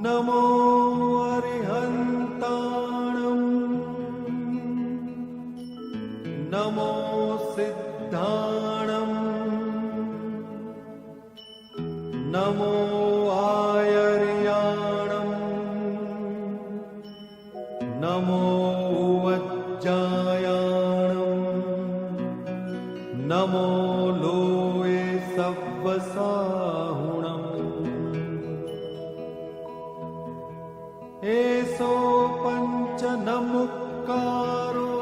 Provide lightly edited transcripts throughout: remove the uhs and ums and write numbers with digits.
नमो अरिहन्ताणं नमो सिद्धाणं नमो आयर्याणं नमो वज्जायाणं नमो लोये सव्वसाहुणम् एसो पंच नमुक्कारो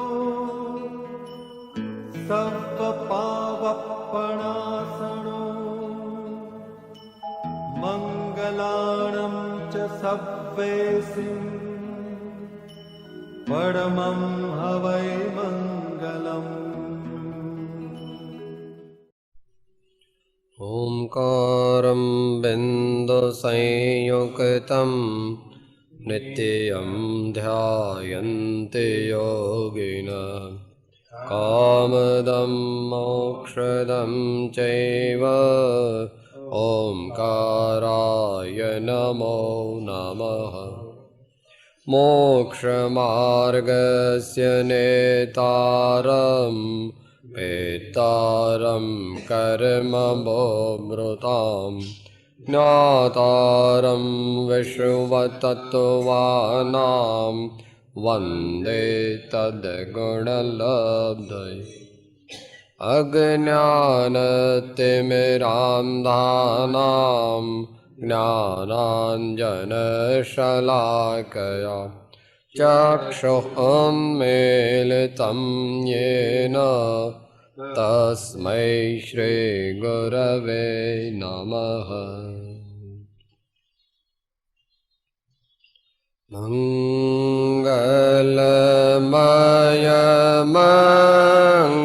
सर्वपावपणासनो मंगलाणं च सव्वेसिं परमं हवै मंगलम्। ओंकारं बिन्दुसंयुक्तं नित्यं ध्यायन्ते योगिनः कामदं मोक्षदं चैव ओंकाराय नमो नमः। मोक्षमार्गस्य नेतारं वेत्तारं कर्मभोमृतां ज्ञातारं विश्वतत्त्वानां वन्दे तद्गुणलब्धये। अज्ञानतिमिरान्धानां ज्ञानाञ्जनशलाकया चक्षुरुन्मीलितं येन तस्मै श्रीगुरवे नमः। मंगलमय मंगलकरन्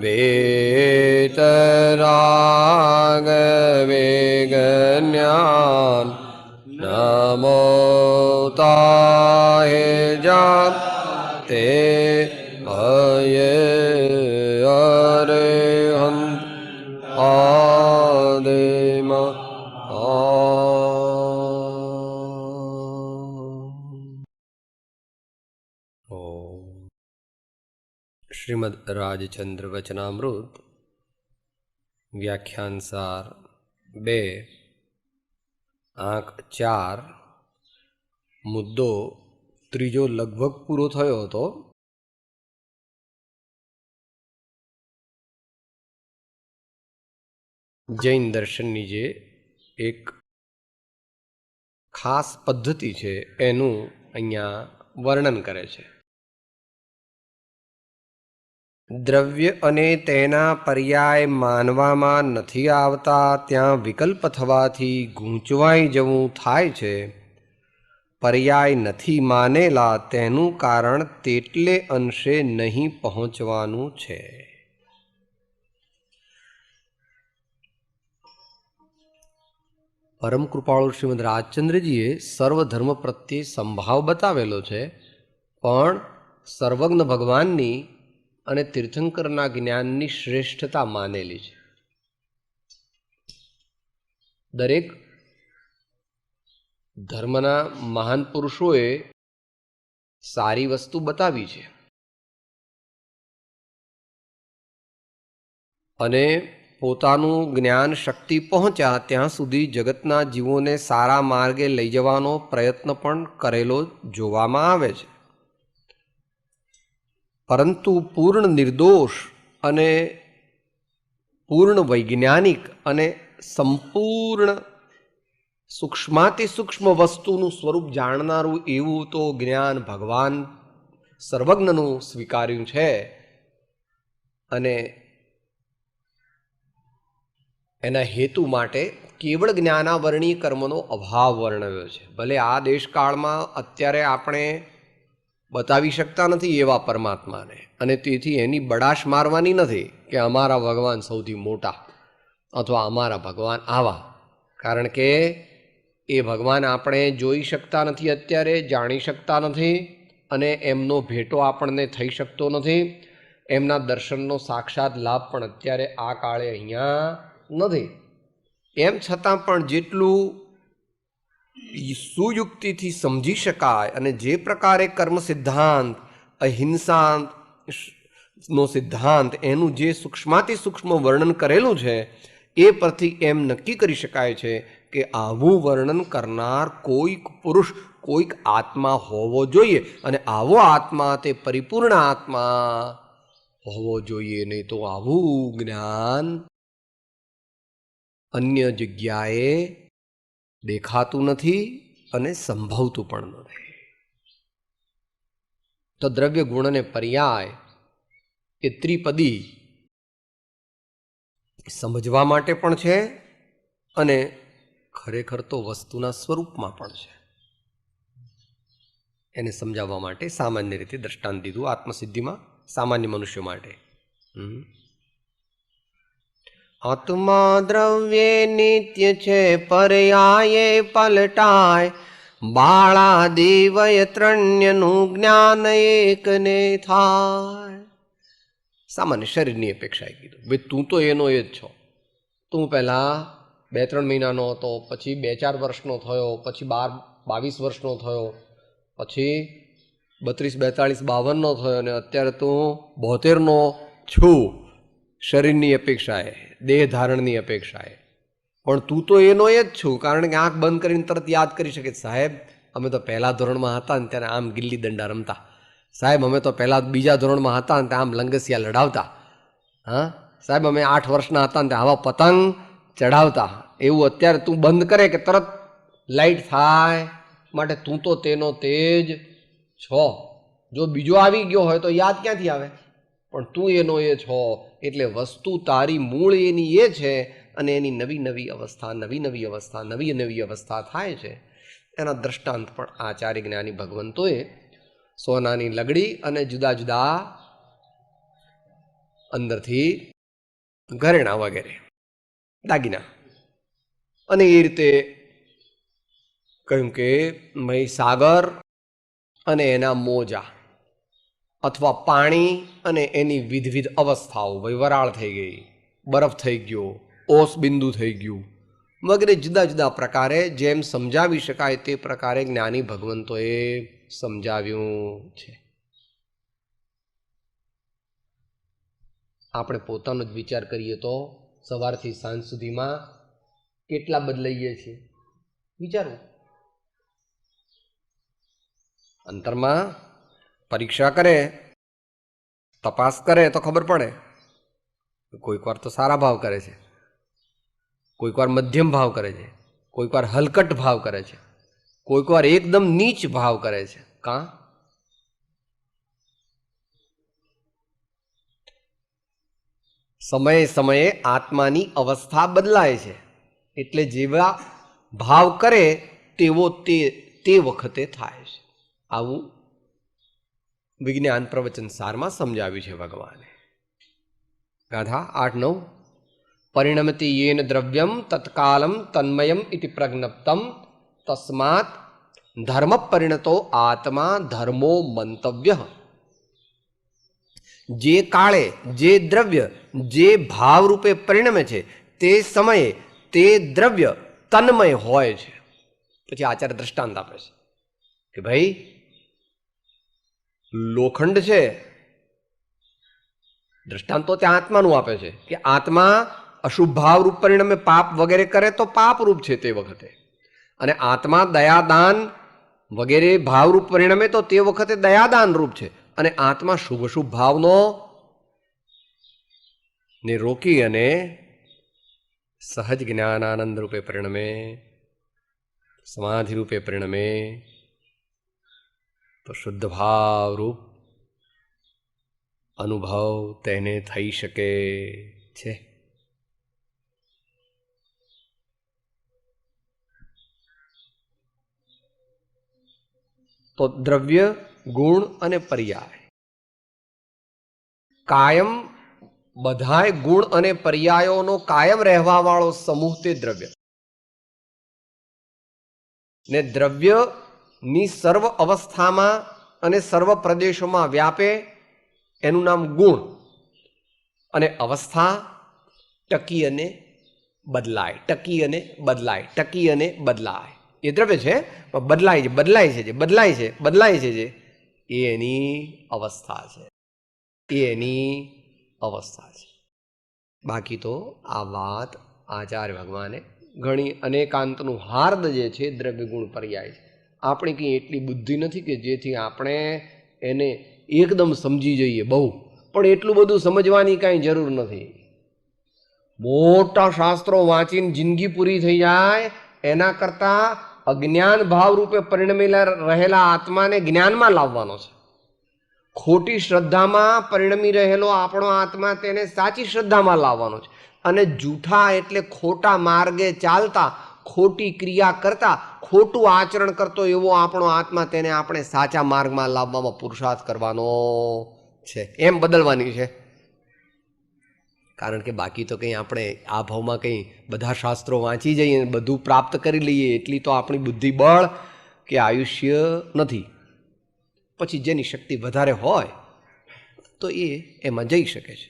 वीतरागविज्ञान नमो ताहे जाते भये अरिहन्त आदिम श्रीमद् રાજચંદ્ર વચનામૃત વ્યાખ્યાન સાર 2 આંક 4 મુદ્દો ત્રીજો લગભગ પૂરો થયો હતો. જૈન દર્શનની જે એક ખાસ પદ્ધતિ છે એનું અહીંયા વર્ણન કરે છે. દ્રવ્ય અને તેના પર્યાય માનવામાં નથી આવતા ત્યાં વિકલ્પ થવાથી ગૂંચવાઈ જવું થાય છે. પર્યાય નથી માનેલા તેનું કારણ તેટલે અંશે નહીં પહોંચવાનું છે. પરમ કૃપાળુ શ્રીમદ રાજચંદ્રજીએ સર્વધર્મ પ્રત્યે સંભાવ બતાવેલો છે, પણ સર્વજ્ઞ ભગવાનની અને તીર્થંકરના જ્ઞાનની શ્રેષ્ઠતા માનેલી છે. દરેક ધર્મના મહાન પુરુષોએ સારી વસ્તુ બતાવી છે અને પોતાનું જ્ઞાન શક્તિ પહોંચ્યા ત્યાં સુધી જગતના જીવોને સારા માર્ગે લઈ જવાનો પ્રયત્ન પણ કરેલો જોવામાં આવે છે. પરંતુ પૂર્ણ નિર્દોષ અને પૂર્ણ વૈજ્ઞાનિક અને સંપૂર્ણ સૂક્ષ્માતિ સૂક્ષ્મ વસ્તુનું સ્વરૂપ જાણનારું એવું તો જ્ઞાન ભગવાન સર્વજ્ઞનું સ્વીકાર્યું છે અને એના હેતુ માટે કેવળ જ્ઞાનાવરણીય કર્મનો અભાવ વર્ણવ્યો છે. ભલે આ દેશકાળમાં અત્યારે આપણે બતાવી શકતા નથી એવા પરમાત્માને, અને તેથી એની બડાશ મારવાની નથી કે અમારા ભગવાન સૌથી મોટા અથવા અમારા ભગવાન આવા, કારણ કે એ ભગવાન આપણે જોઈ શકતા નથી, અત્યારે જાણી શકતા નથી અને એમનો ભેટો આપણને થઈ શકતો નથી. એમના દર્શનનો સાક્ષાત લાભ પણ અત્યારે આ કાળે અહીંયા નથી. એમ છતાં પણ જેટલું સુયુક્તિથી સમજી શકાય અને જે પ્રકારે કર્મ સિદ્ધાંત, અહિંસા નો સિદ્ધાંત, એનું જે સૂક્ષ્માતિ સૂક્ષ્મ વર્ણન કરેલું છે એ પરથી એમ નક્કી કરી શકાય છે કે આવું વર્ણન કરનાર કોઈક પુરુષ, કોઈક આત્મા હોવો જોઈએ, અને આવો આત્મા તે પરિપૂર્ણ આત્મા હોવો જોઈએ. નહીં તો આવું જ્ઞાન અન્ય જગ્યાએ દેખાતું નથી અને સંભવતું પણ નથી. તો દ્રવ્ય ગુણ અને પર્યાય એ ત્રિપદી સમજવા માટે પણ છે અને ખરેખર તો વસ્તુના સ્વરૂપમાં પણ છે. એને સમજાવવા માટે સામાન્ય રીતે દ્રષ્ટાંત દીધું આત્મસિદ્ધિમાં સામાન્ય મનુષ્ય માટે. આત્મા દ્રવ્ય નિત્ય છે, પર્યાયે પલટાય, બાળાદિવય ત્રણ્યનું જ્ઞાન એકને થાય. સામાન્ય શરીરની અપેક્ષાએ કીધું. ભાઈ તું તો એનો એ જ છો. તું પહેલાં 2-3 મહિનાનો હતો, પછી 2-4 વર્ષનો થયો, પછી 12-22 વર્ષનો થયો, પછી 32-42 52નો થયો, અને અત્યારે તું 72નો છું શરીરની અપેક્ષાએ, દેહ ધારણની અપેક્ષાએ. પણ તું તો એનો એ જ છું, કારણ કે આંખ બંધ કરીને તરત યાદ કરી શકે, સાહેબ અમે તો પહેલા ધોરણમાં હતા ને ત્યારે આમ ગિલ્લી દંડા રમતા, સાહેબ અમે તો પહેલાં બીજા ધોરણમાં હતા ને આમ લંગસિયા લડાવતા, હા સાહેબ અમે 8 વર્ષના હતા ને આવા પતંગ ચડાવતા. એવું અત્યારે તું બંધ કરે કે તરત લાઈટ થાય. માટે તું તો તેનો તે જ છો. જો બીજો આવી ગયો હોય તો યાદ ક્યાંથી આવે? પણ તું એનો એ છો. એટલે વસ્તુ તારી મૂળ એની એ છે, અને એની નવી નવી અવસ્થા થાય છે. એના દ્રષ્ટાંત પણ આચાર્ય જ્ઞાની ભગવંતોએ સોનાની લગડી અને જુદા જુદા અંદરથી ઘરેણા વગેરે દાગીના, અને એ રીતે કહ્યું કે મહીસાગર અને એના મોજા, અથવા પાણી અને એની વિધવિધ અવસ્થાઓ, વરાળ થઈ ગઈ, બરફ થઈ ગયો, ઓસ બિંદુ થઈ ગયું વગેરે જુદા જુદા પ્રકારે જેમ સમજાવી શકાય તે પ્રકારે જ્ઞાની ભગવંતોએ સમજાવ્યું છે. આપણે પોતાનો જ વિચાર કરીએ તો સવારથી સાંજ સુધીમાં કેટલા બદલાઈએ છીએ વિચારો. અંતરમાં પરીક્ષા કરે, તપાસ કરે તો ખબર પડે. કોઈક વાર તો સારા ભાવ કરે છે, કોઈક વાર મધ્યમ ભાવ કરે છે, કોઈક વાર હલકટ ભાવ કરે છે, કોઈક વાર એકદમ નીચ ભાવ કરે છે. કાં? સમયે સમયે આત્માની અવસ્થા બદલાય છે, એટલે જેવા ભાવ કરે તેવો તે વખતે થાય છે. આવું વિજ્ઞાન પ્રવચન સારમાં સમજાવ્યું છે ભગવાને. ગાથા 8-9. પરિણમતિ યેન દ્રવ્યમ તત્કાલમ તન્મયમ ઇતિ પ્રજ્ઞપ્તમ તસ્માત ધર્મ પરિણતો આત્મા ધર્મો મંતવ્ય. જે કાળે જે દ્રવ્ય જે ભાવ રૂપે પરિણમે છે તે સમયે તે દ્રવ્ય તન્મય હોય છે. પછી આચાર્ય દ્રષ્ટાંત આપે છે કે ભાઈ લોખંડ છે, દ્રષ્ટાંત તો ત્યાં આત્માનું આપે છે કે આત્મા અશુભ ભાવ રૂપ પરિણમે પાપ વગેરે કરે તો પાપ રૂપ છે તે વખતે, અને આત્મા દયાદાન વગેરે ભાવરૂપ પરિણમે તો તે વખતે દયાદાન રૂપ છે, અને આત્મા શુભ શુભ ભાવનો ને રોકી અને સહજ જ્ઞાનાનંદ રૂપે પરિણમે, સમાધિ રૂપે પરિણમે, તો શુદ્ધ ભાવ રૂપ અનુભવ તેને થઈ શકે છે. તો દ્રવ્ય, ગુણ અને પર્યાય, કાયમ બધાય ગુણ અને પર્યાયોનો કાયમ રહેવા વાળો સમૂહ તે દ્રવ્ય, ને દ્રવ્યની સર્વ અવસ્થામાં અને સર્વ પ્રદેશોમાં વ્યાપે એનું નામ ગુણ, અને અવસ્થા ટકી અને બદલાય, ટકી અને બદલાય, ટકી અને બદલાય. એ દ્રવ્ય છે પણ બદલાય છે, બદલાય છે, જે બદલાય છે, બદલાય છે, જે એ એની અવસ્થા છે, એ એની અવસ્થા છે. બાકી તો આ વાત આચાર્ય ભગવાને ઘણી અનેકાંતનું હાર્દ જે છે દ્રવ્ય ગુણ પર્યાય છે. આપણી કંઈ એટલી બુદ્ધિ નથી કે જેથી આપણે એને એકદમ સમજી જઈએ બહુ, પણ એટલું બધું સમજવાની કાંઈ જરૂર નથી. મોટા શાસ્ત્રો વાંચીને જિંદગી પૂરી થઈ જાય એના કરતાં અજ્ઞાન ભાવ રૂપે પરિણમેલા રહેલા આત્માને જ્ઞાનમાં લાવવાનો છે. ખોટી શ્રદ્ધામાં પરિણમી રહેલો આપણો આત્મા તેને સાચી શ્રદ્ધામાં લાવવાનો છે. અને જૂઠા એટલે ખોટા માર્ગે ચાલતા, ખોટી ક્રિયા કરતા, ખોટું આચરણ કરતો એવો આપણો આત્મા તેને આપણે સાચા માર્ગમાં લાવવામાં પુરુષાર્થ કરવાનો છે, એમ બદલવાની છે. કારણ કે બાકી તો કંઈ આપણે આ ભાવમાં કંઈ બધા શાસ્ત્રો વાંચી જઈએ, બધું પ્રાપ્ત કરી લઈએ એટલી તો આપણી બુદ્ધિ બળ કે આયુષ્ય નથી. પછી જેની શક્તિ વધારે હોય તો એ એમાં જઈ શકે છે.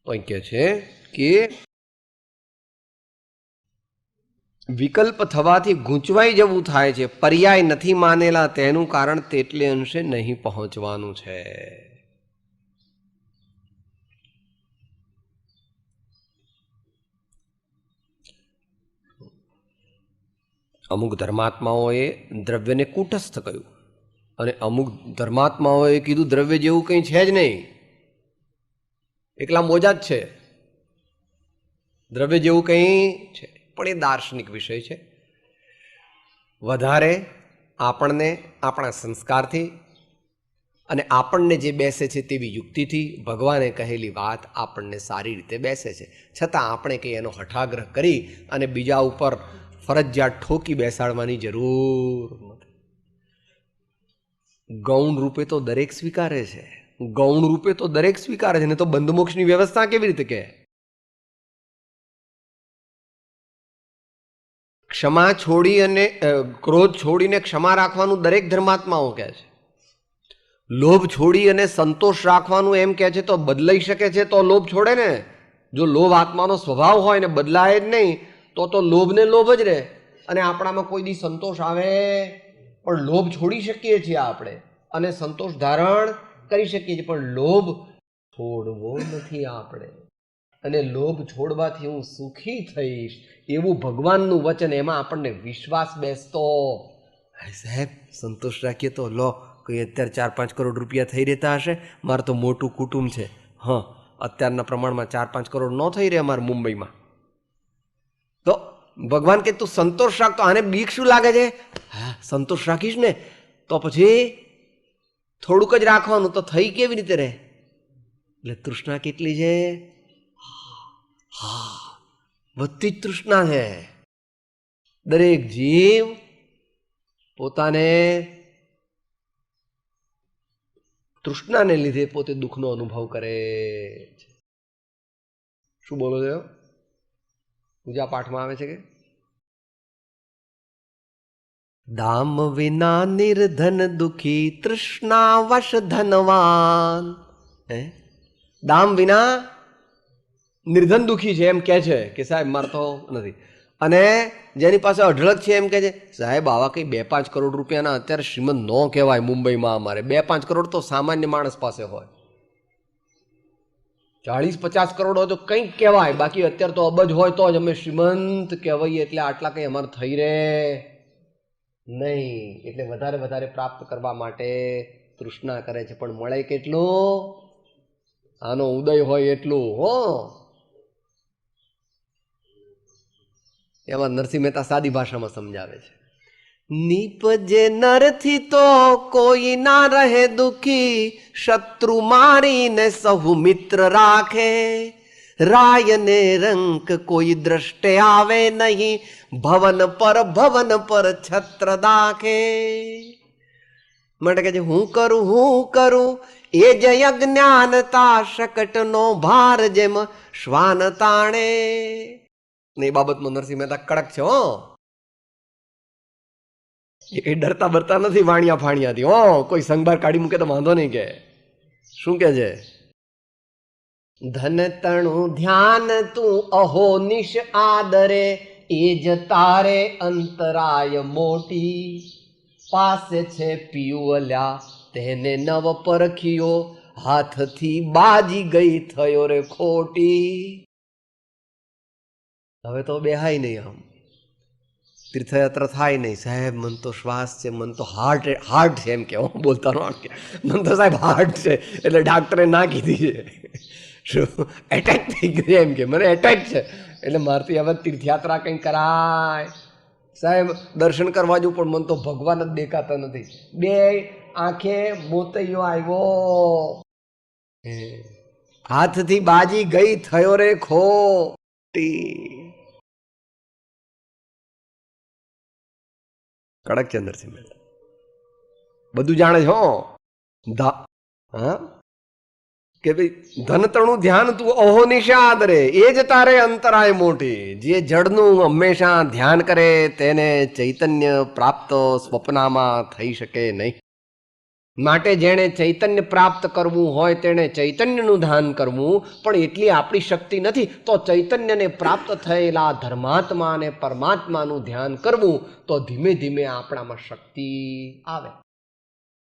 તો અહીં કહે છે કે વિકલ્પ થવાથી ગૂંચવાઈ જવું થાય છે, પર્યાય નથી માનેલા તેનું કારણ તેટલે અંશે નહીં પહોંચવાનું છે. અમુક ધર્માત્માઓએ દ્રવ્યને કૂટસ્થ કહ્યું અને અમુક ધર્માત્માઓએ કીધું દ્રવ્ય જેવું કંઈ છે જ નહીં, એકલા મોજા જ છે, દ્રવ્ય જેવું કંઈ છે. પણ એ દાર્શનિક વિષય છે. વધારે આપણને આપણા સંસ્કારથી અને આપણને જે બેસે છે તેવી યુક્તિથી ભગવાને કહેલી વાત આપણને સારી રીતે બેસે છે, છતાં આપણે કંઈ એનો હઠાગ્રહ કરી અને બીજા ઉપર ફરજિયાત ઠોકી બેસાડવાની જરૂર નથી. ગૌણ રૂપે તો દરેક સ્વીકારે છે, ગૌણ રૂપે તો દરેક સ્વીકારે છે ને તો બંધમોક્ષની વ્યવસ્થા કેવી રીતે કહે? ક્ષમા છોડી અને ક્રોધ છોડીને ક્ષમા રાખવાનું દરેક ધર્માત્માઓ કહે છે. લોભ છોડી અને સંતોષ રાખવાનું એમ કહે છે તો બદલાઈ શકે છે તો લોભ છોડે ને. જો લોભ આત્માનો સ્વભાવ હોય ને બદલાય જ નહીં તો લોભ ને લોભ જ રહે અને આપણામાં કોઈ દી સંતોષ આવે. પણ લોભ છોડી શકીએ છીએ આપણે અને સંતોષ ધારણ કરી શકીએ છીએ, પણ લોભ છોડવો નથી આપણે. અને લોભ છોડવાથી હું સુખી થઈશ એવું ભગવાનનું વચન, એમાં આપણને વિશ્વાસ બેસતો. સાહેબ સંતોષ રાખીએ તો લો કંઈ અત્યારે 4-5 કરોડ રૂપિયા થઈ રહેતા હશે, મારે તો મોટું કુટુંબ છે. હા, અત્યારના પ્રમાણમાં 4-5 કરોડ ન થઈ રહે અમારે મુંબઈમાં. તો ભગવાન કે તું સંતોષ રાખ, તો આને બીક શું લાગે છે? હા સંતોષ રાખીશ ને તો પછી થોડુંક જ રાખવાનું, તો થઈ કેવી રીતે રહે? એટલે તૃષ્ણા કેટલી છે? હા વધતી જ તૃષ્ણા છે. દરેક જીવ પોતાને તૃષ્ણાને લીધે પોતે દુઃખનો અનુભવ કરે છે. શું બોલો છો? પૂજા પાઠમાં આવે છે કે દામ વિના નિર્ધન દુખી તૃષ્ણાવશ ધનવાન. દામ વિના નિર્ધન દુખી છે એમ કહે છે કે સાહેબ મારે તો નથી. અને જેની પાસે અઢળક છે એમ કહે છે સાહેબ આવા કંઈ 2-5 કરોડ રૂપિયાના અત્યારે શ્રીમંત ન કહેવાય મુંબઈમાં. અમારે 2-5 કરોડ તો સામાન્ય માણસ પાસે હોય, 40-50 કરોડ હોય તો કંઈક કહેવાય, બાકી અત્યારે તો અબજ હોય તો જ અમે શ્રીમંત કહેવાઈએ. એટલે આટલા કંઈ અમારે થઈ રહે નહીં. એટલે વધારે વધારે પ્રાપ્ત કરવા માટે તૃષ્ણા કરે છે, પણ મળે કેટલું? આનો ઉદય હોય એટલું. હો એમાં નરસિંહ મહેતા સાદી ભાષામાં સમજાવે છે, નીપજે નરથી તો કોઈ ના રહે દુખી, શત્રુ મારીને સહુ મિત્ર રાખે, રાયને રંક કોઈ દ્રષ્ટે આવે નહીં, ભવન પર છત્ર દાખે. માટે કે હું કરું એ જય અજ્ઞાનતા, શકટનો ભાર જેમ શ્વાન તાણે. ને એ બાબતમાં નરસિંહ મહેતા કડક છે. હો એ ડરતા બરતા નથી વાણિયા ફાણિયાથી. હો કોઈ સંઘ બહાર કાઢી મૂકે તો વાંધો નહીં. કે શું કે છે? ધન તણું ધ્યાન તું અહો નિશ આદરે, એ જ તારે અંતરાય મોટી. પાસે છે પિયુલ્યા તેને નવ પરખિયો, હાથથી બાજી ગઈ થયો રે ખોટી. હવે તો બેહાય નહીં, આમ તીર્થયાત્રા થાય નહીં. સાહેબ મન તો શ્વાસ છે, મન તો હાર્ટ છે એમ કે બોલતા ન આવડે. મન તો સાહેબ હાર્ટ છે, એટલે ડાક્ટરે ના કીધી છે. શું એટેક થઈ ગયું એમ કે મને એટેક છે, એટલે મારથી હવે તીર્થયાત્રા કંઈ કરાય. સાહેબ દર્શન કરવા જવું પણ મને તો ભગવાન જ દેખાતા નથી. બે આંખે મોતૈયો આવ્યો, હાથથી બાજી ગઈ થયો રે ખોટી. કડકચંદ્રસિંહ મહેતા બધું જાણે છો. હા કે ભાઈ ધન તણું ધ્યાન તું અહો નિશાદ રે, એ જ તારે અંતરાય મોટી. જે જડનું હંમેશા ધ્યાન કરે તેને ચૈતન્ય પ્રાપ્ત સ્વપ્નમાં થઈ શકે નહીં. માટે જેણે ચૈતન્ય પ્રાપ્ત કરવું હોય તેણે ચૈતન્યનું ધ્યાન કરવું. પણ એટલી આપણી શક્તિ નથી, તો ચૈતન્યને પ્રાપ્ત થયેલા ધર્માત્મા અને પરમાત્માનું ધ્યાન કરવું, તો ધીમે ધીમે આપણામાં શક્તિ આવે.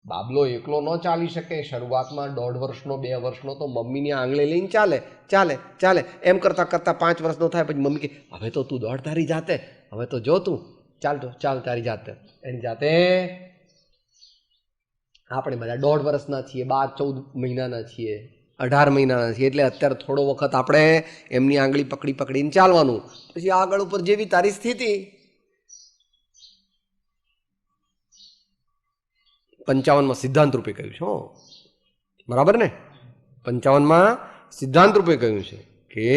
બાબલો એકલો ન ચાલી શકે. શરૂઆતમાં 1.5 વર્ષનો 2 વર્ષનો તો મમ્મીની આંગળી લઈને ચાલે ચાલે ચાલે, એમ કરતાં કરતાં 5 વર્ષનો થાય પછી મમ્મી કે હવે તો તું દોડ તારી જાતે, હવે તો જો તું ચાલ તારી જાતે. એની જાતે આપણે બધા 1.5 વર્ષના છીએ, 12-14 મહિનાના છીએ, 18 મહિનાના છીએ, એટલે અત્યારે થોડો વખત આપણે એમની આંગળી પકડીને ચાલવાનું. પછી આગળ ઉપર જેવી તારી સ્થિતિ. 55માં સિદ્ધાંત રૂપે કહ્યું છે, બરાબર ને? 55માં સિદ્ધાંત રૂપે કહ્યું છે કે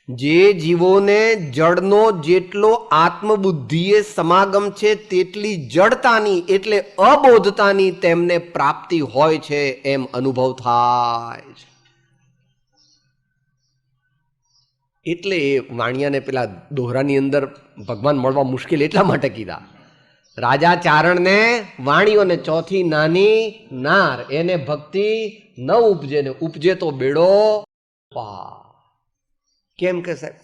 જે જીવોને જડનો જેટલો આત્મબુદ્ધિએ સમાગમ છે તેટલી જડતાની એટલે અબોધતાની તેમને પ્રાપ્તિ હોય છે એમ અનુભવ થાય છે. એટલે એ વાણિયાને પેલા દોહરાની અંદર ભગવાન મળવા મુશ્કેલ એટલા માટે કીધા. રાજા ચારણને વાણીઓને ચોથી નાની નાર, એને ભક્તિ ન ઉપજે, ને ઉપજે તો બેડો પાર. કેમ કે સાહેબ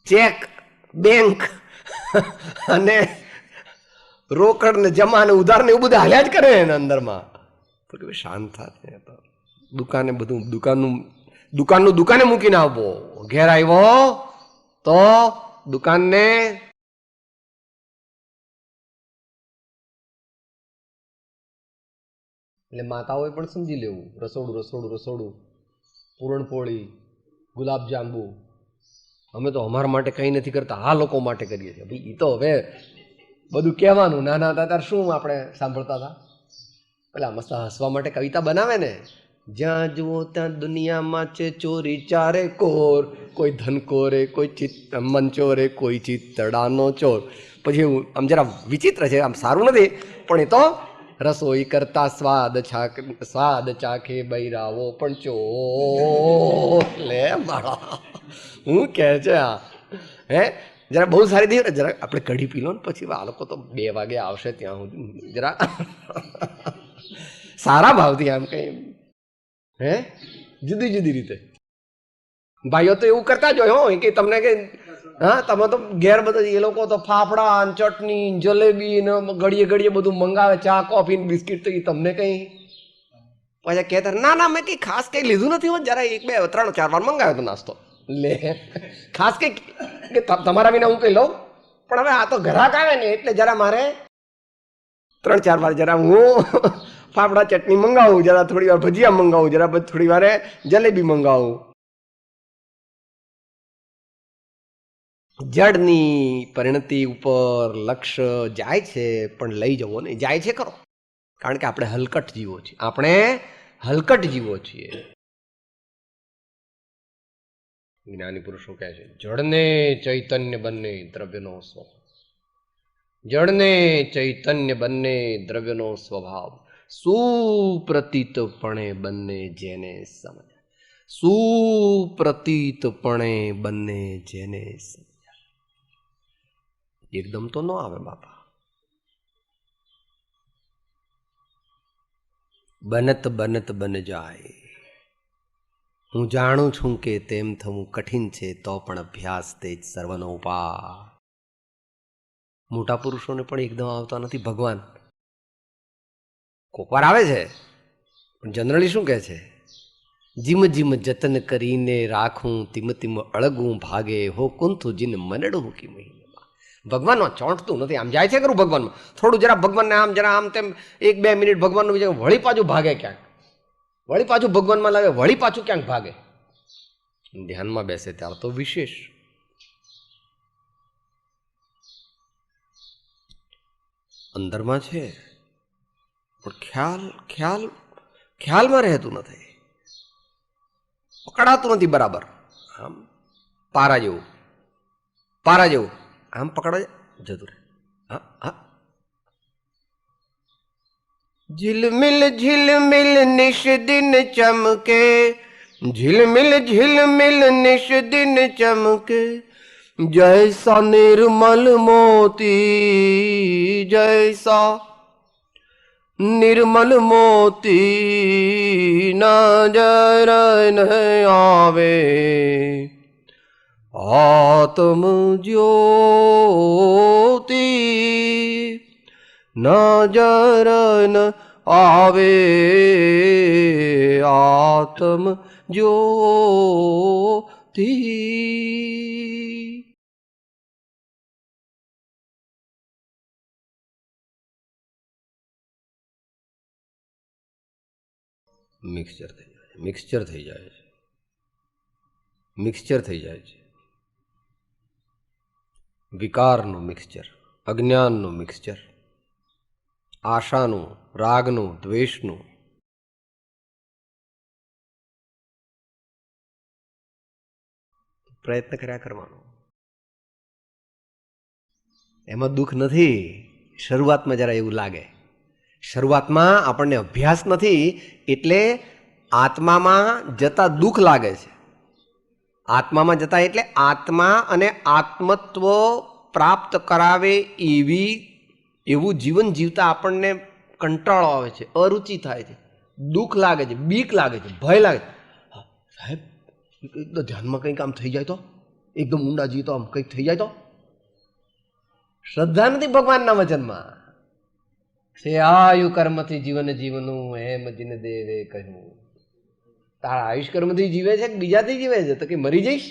ચેક, બેંક અને રોકડ ને જમા ને ઉધાર ને એવું બધું હાલ્યા જ કરે એના અંદરમાં. શાંત થાય. દુકાને બધું દુકાનનું દુકાને મૂકીને આવવો, ઘેર આવ્યો તો દુકાનને એટલે માતાઓએ પણ સમજી લેવું. રસોડું, પૂરણપોળી, ગુલાબજાંબુ, અમે તો અમારા માટે કંઈ નથી કરતા, આ લોકો માટે કરીએ છીએ. ભાઈ એ તો હવે બધું કહેવાનું. નાના હતા ત્યારે શું આપણે સાંભળતા હતા, પેલા મસ્ત હસવા માટે કવિતા બનાવે ને, જ્યાં જુઓ ત્યાં દુનિયામાં છે ચોરી ચારે કોર, કોઈ ધનકોરે, કોઈ મંચોરે, કોઈ ચિત્તડાનો ચોર. પછી આમ જરા વિચિત્ર છે, આમ સારું નથી, પણ એ તો રસોઈ કરતા સ્વાદ ચાખે બૈરાવો પણ ચોર. લે માળા હું કહે છે આ, હે જરા બહુ સારી દે. જરા આપણે કઢી પી લો ને પછી આ લોકો તો 2 વાગે આવશે ત્યાં સુધી, જરા સારા ભાવથી આમ કઈ, હે જુદી જુદી રીતે. ભાઈઓ તો એવું કરતા જ હોય કે તમને કે હા તમે તો ઘેર બધા, એ લોકો તો ફાફડા ચટણી જલેબી ને ઘડીએ બધું મંગાવે, ચા કોફી બિસ્કીટ. તો એ તમને કઈ પછી કહેતા ના મેં કઈ ખાસ કઈ લીધું નથી હોત, જરા 1 2 3 4 વાર મંગાવ્યો તો નાસ્તો. લે ખાસ કઈ કે તમારા વિના હું કઈ લઉં, પણ હવે આ તો ગ્રાહક આવે ને એટલે જરા મારે 3-4 વાર જરા હું ફાફડા ચટણી મંગાવું, જરા થોડી વાર ભજીયા મંગાવું, જરા થોડી વાર જલેબી મંગાવું. જડની પરિણતિ ઉપર લક્ષ્ય જાય છે, પણ લઈ જવો નહીં. જાય છે ખરો, કારણ કે આપણે હલકટ જીવો છીએ. જ્ઞાની પુરુષો કહે છે જડને ચૈતન્ય બંને દ્રવ્યનો સ્વભાવ. જડને ચૈતન્ય બંને દ્રવ્યનો સ્વભાવ, સુપ્રતીતપણે બંને જેને સમજ્યા. સુપ્રતીતપણે બંને જેને સમજ્યા. એકદમ તો ન આવે બાપા. બનત બનત બન જાય. હું જાણું છું કે તેમ થવું કઠિન છે, તો પણ અભ્યાસ તે જ સર્વનો ઉપાય. મોટા પુરુષોને પણ એકદમ આવતા નથી ભગવાન. કોકવાર આવે છે, પણ જનરલી શું કહે છે? જીમ જીમ જતન કરીને રાખું, તીમ તીમ અળગું ભાગે, હો કુંથું જીન મનડું કી મહિને. ભગવાનમાં ચોંટતું નથી. આમ જાય છે ખરું ભગવાનમાં, થોડું જરા ભગવાનને આમ જરા આમ તેમ 1-2 મિનિટ ભગવાનનું વિચાર, વળી પાછું ભાગે ક્યાંક, વળી પાછું ભગવાનમાં લાગે, વળી પાછું ક્યાંક ભાગે. ધ્યાનમાં બેસે ત્યારે તો વિશેષ. અંદરમાં છે પણ ખ્યાલ ખ્યાલ ખ્યાલમાં રહેતું નથી, પકડાતું નથી બરાબર. આમ પારા જેવું, પારા જેવું આમ પકડા જતું રહે. હા હા. ઝિલમિલ ઝિલમિલ નિશ દિન ચમકે, ઝિલમિલ ઝિલમિલ નિશ દિન ચમકે, જૈસા નિર્મલ મોતી, જૈસા નિર્મલ મોતી નજર ન આવે, આત્મ જ્યોતિ નજર ન આવે, આત્મ જ્યોતિ. મિક્સચર થઈ જાય, મિક્સચર થઈ જાય છે, મિક્સચર થઈ જાય છે. વિકારનું મિક્સચર, અજ્ઞાનનું મિક્સચર, આશાનું, રાગનું, દ્વેષનું. પ્રયત્ન કર્યા કરવાનો. એમાં દુઃખ નથી. શરૂઆતમાં જરા એવું લાગે, શરૂઆતમાં આપણને અભ્યાસ નથી એટલે આત્મામાં જતા દુઃખ લાગે છે. આત્મામાં જતા એટલે આત્મા અને આત્મત્વ પ્રાપ્ત કરાવે એવું જીવન જીવતા આપણને કંટાળો આવે છે, અરુચિ થાય છે, દુઃખ લાગે છે, બીક લાગે છે, ભય લાગે છે. સાહેબ ધ્યાનમાં કંઈક આમ થઈ જાય તો, એકદમ ઊંડા જઈએ તો આમ કંઈક થઈ જાય તો. શ્રદ્ધા નથી ભગવાનના વચનમાં. છે આયુ કર્મથી જીવન જીવનું, એમ જીન દેવે કહ્યું. તારા આયુષ કર્મથી જીવે છે કે બીજાથી જીવે છે? તો કે મરી જઈશ,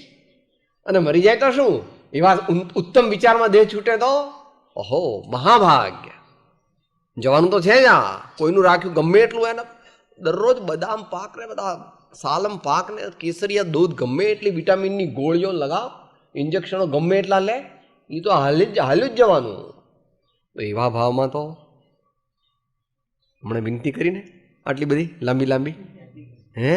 અને મરી જાય તો શું? એવા ઉત્તમ વિચારમાં દેહ છૂટે તો ઓહો મહાભાગ્ય. જવાનું તો છે જ. આ કોઈનું રાખ્યું ગમે એટલું એને દરરોજ બદામ પાક ને બધા સાલમ પાક ને કેસરિયા દૂધ ગમે એટલી વિટામિનની ગોળીઓ લગાવ, ઇન્જેક્શનો ગમે એટલા લે, એ તો હાલ્યું જ જવાનું. તો એવા ભાવમાં તો હમણાં વિનંતી કરીને આટલી બધી લાંબી લાંબી હે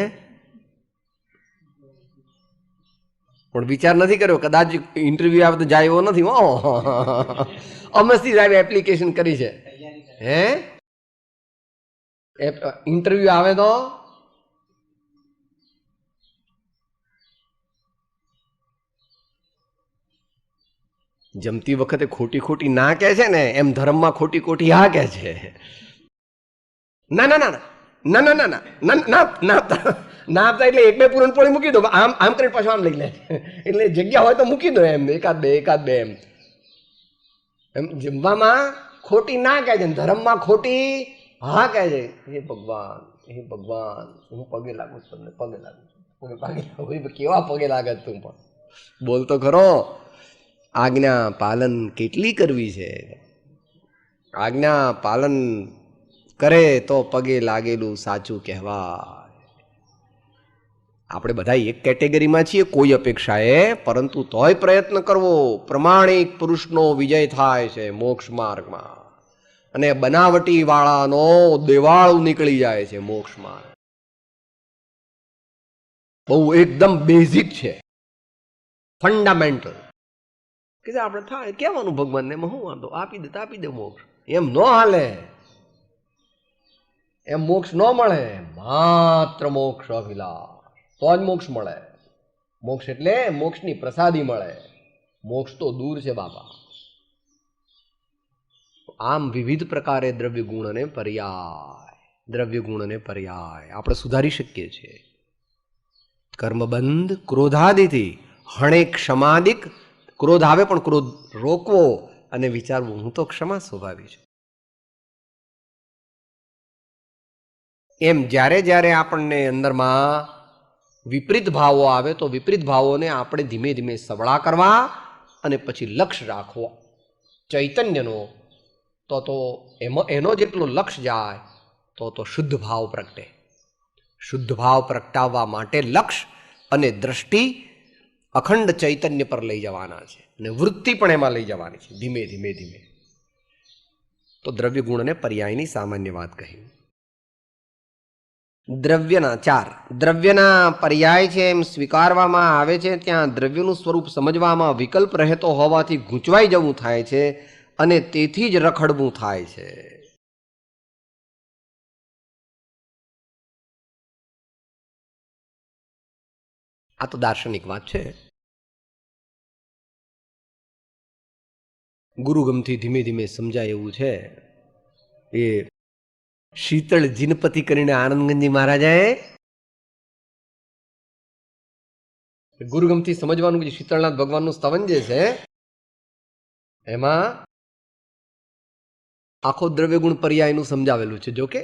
પણ વિચાર નથી કર્યો. કદાચ ઇન્ટરવ્યુ આવે તો જાય એવો નથી. અમસ્તી સાહેબ એપ્લિકેશન કરી છે. હે ઇન્ટરવ્યુ આવે તો જમતી વખતે ખોટી ખોટી ના કહે છે ને, એમ ધર્મમાં ખોટી ખોટી હા કહે છે. ના ના ના ના ના ના ના ના ના ના આપતા એટલે 1-2 પૂરણપોળી મૂકી દો. આમ આમ કરીને પાછું આમ લઈ લે. એટલે જગ્યા હોય તો મૂકી દો એમ, એકાદ બે એમ. એમ જમવામાં ખોટી ના કહે છે, ધર્મમાં ખોટી હા કહે છે. હે ભગવાન, હે ભગવાન, હું પગે લાગુ છું તમને, પગે લાગુ છું, પગે લાગુ. કેવા પગે લાગે તું પણ બોલ તો ખરો. આજ્ઞા પાલન કેટલી કરવી છે? આજ્ઞા પાલન કરે તો પગે લાગેલું સાચું કહેવાય. આપણે બધા એક કેટેગરીમાં છીએ કોઈ અપેક્ષાએ, પરંતુ તોય પ્રયત્ન કરવો. પ્રમાણિક પુરુષનો વિજય થાય છે મોક્ષ માર્ગમાં, અને બનાવટી વાળાનો દેવાળું નીકળી જાય છે મોક્ષ માર્ગ. બહુ એકદમ બેઝિક છે, ફંડામેન્ટલ. કે આપણે થાય કહેવાનું ભગવાનને, એમાં શું વાંધો, આપી દે મોક્ષ. એમ ન હાલે, એમ મોક્ષ ન મળે. માત્ર મોક્ષ અભિલાષ તો જ મોક્ષ મળે. મોક્ષ એટલે મોક્ષની પ્રસાદી મળે. મોક્ષ તો દૂર છે બાપા. આમ વિવિધ પ્રકારે દ્રવ્ય ગુણ અને પર્યાય દ્રવ્ય ગુણ અને પર્યાય આપણે સુધારી શકીએ છીએ. કર્મબંધ ક્રોધાદિથી હણે ક્ષમાદિક. ક્રોધ આવે પણ ક્રોધ રોકવો અને વિચારવું હું તો ક્ષમા સ્વભાવી છું. એમ જ્યારે જ્યારે આપણને અંદરમાં વિપરીત ભાવો આવે તો વિપરીત ભાવોને આપણે ધીમે ધીમે સબળા કરવા અને પછી લક્ષ્ય રાખવો ચૈતન્યનો. તો એમાં એનો જેટલો લક્ષ્ય જાય તો શુદ્ધ ભાવ પ્રગટે. શુદ્ધ ભાવ પ્રગટાવવા માટે લક્ષ્ય અને દ્રષ્ટિ અખંડ ચૈતન્ય પર લઈ જવાના છે અને વૃત્તિ પણ એમાં લઈ જવાની છે ધીમે ધીમે ધીમે. તો દ્રવ્ય ગુણ અને પર્યાયની સામાન્ય વાત કહી. દ્રવ્યના 4 દ્રવ્યના પર્યાય છે એમ સ્વીકારવામાં આવે છે. ત્યાં દ્રવ્યનું સ્વરૂપ સમજવામાં વિકલ્પ રહેતો હોવાથી ગૂંચવાઈ જવું થાય છે અને તેથી જ રખડવું થાય છે. આ તો દાર્શનિક વાત છે. ગુરુગમથી ધીમે ધીમે સમજાય એવું છે. એ શીતળ જીનપતિ કરીને આનંદગંજી મહારાજાએ ગુરુગમથી સમજવાનું કે શીતળનાથ ભગવાનનું સ્તવન જે છે એમાં આખો દ્રવ્ય ગુણ પર્યાયનું સમજાવેલું છે. જો કે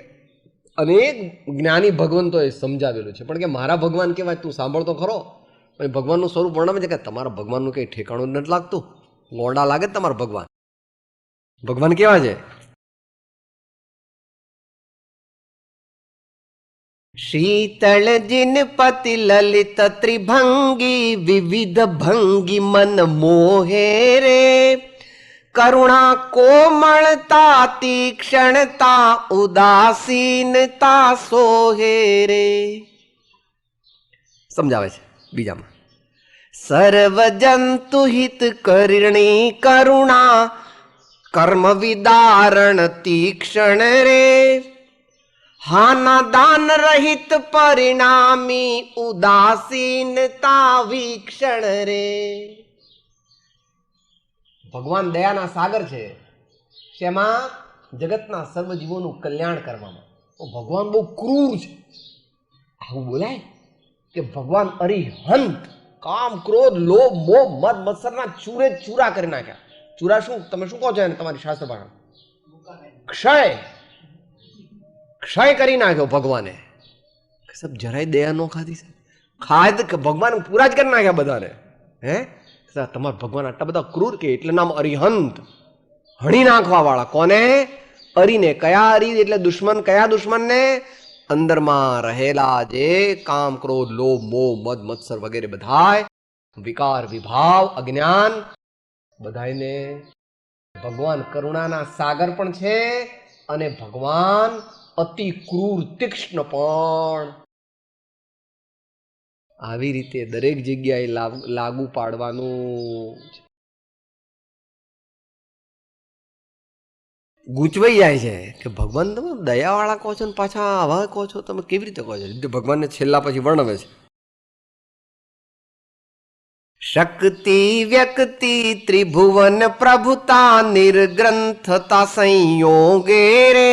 અનેક જ્ઞાની ભગવંતોએ સમજાવેલું છે પણ કે મારા ભગવાન કહેવાય તું સાંભળતો ખરો. ભગવાનનું સ્વરૂપ વર્ણવે છે કે તમારા ભગવાનનું કંઈ ઠેકાણું નથી લાગતું. ગોંડા લાગે તમારા ભગવાન. ભગવાન કેવા છે? શીતળ જીનપતિ લલિત ત્રિભંગી વિવિધ ભંગી મન મોહે રે. કરુણા કોમળતા તીક્ષણતા ઉદાસીનતા સોહે રે. સમજાવે છે બીજામાં. સર્વ જંતુ હિત કરણી કરુણા કર્મ વિદારણ તીક્ષણ રે. હાના દાન રહિત પરિણામી ઉદાસીનતા વીક્ષણ રે. ભગવાન દયાના સાગર છે. શેમાં? જગતના સર્વ જીવોનું કલ્યાણ કરવામાં. ભગવાન બહુ ક્રૂર છે. આવું બોલાય કે ભગવાન અરિહંત કામ ક્રોધ લોભ મોહ મદ મત્સરના ચૂરે ચૂરા કરી નાખ્યા. ચૂરા શું તમે શું કહો છો એને તમારી શાસ્ત્ર ભાષા? ક્ષય કરી નાખ્યો ભગવાને. સબ જરાય દયા નો ખાધી છે. ખાદ ભગવાન પૂરા જ કરી નાખ્યા બધાને. હે તમારા ભગવાન આટલા બધા ક્રૂર કે એટલે નામ અરિહંત. હણી નાખવા વાળા. કોને? અરીને. કયા અરી? એટલે દુશ્મન. કયા દુશ્મનને? અંદરમાં રહેલા જે કામ ક્રોધ લોભ મોહ મદ મત્સર વગેરે બધાય વિકાર વિભાવ અજ્ઞાન બધાને. ભગવાન કરુણાના સાગર પણ છે અને ભગવાન અતિ ક્રૂર તીક્ષ્ણ પણ. આવી રીતે દરેક જગ્યાએ લાગુ પાડવાનું. ગૂંચવાઈ જાય છે કે ભગવાન તમે દયાવાળા કહો છો ને પાછા આવા કહો છો. તમે કેવી રીતે કહો છો? ભગવાનને છેલ્લા પછી વર્ણવે છે. શક્તિ વ્યક્તિ ત્રિભુવન પ્રભુતા નિર્ગ્રંથતા સંયોગે રે.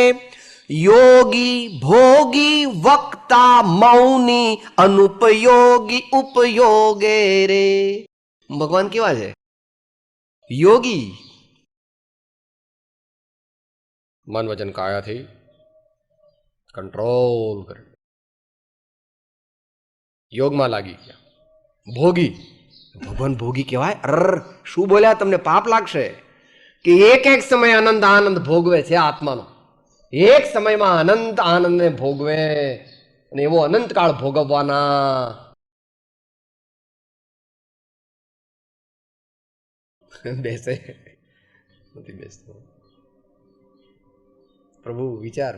યોગી ભોગી વક્તા મૌની અનુપયોગી ઉપયોગે રે. ભગવાન કેવા છે? યોગી. મન વચન કાયાથી કંટ્રોલ કરે. યોગમાં લાગી ગયા. ભોગી. ભગવાન ભોગી કહેવાય? શું બોલ્યા? તમને પાપ લાગશે કે એક એક સમય અનંત આનંદ ભોગવે છે આત્માનો. એક સમયમાં અનંત આનંદને ભોગવે અને એવો અનંતકાળ ભોગવવાના. બેસે નથી બેસતો. પ્રભુ વિચાર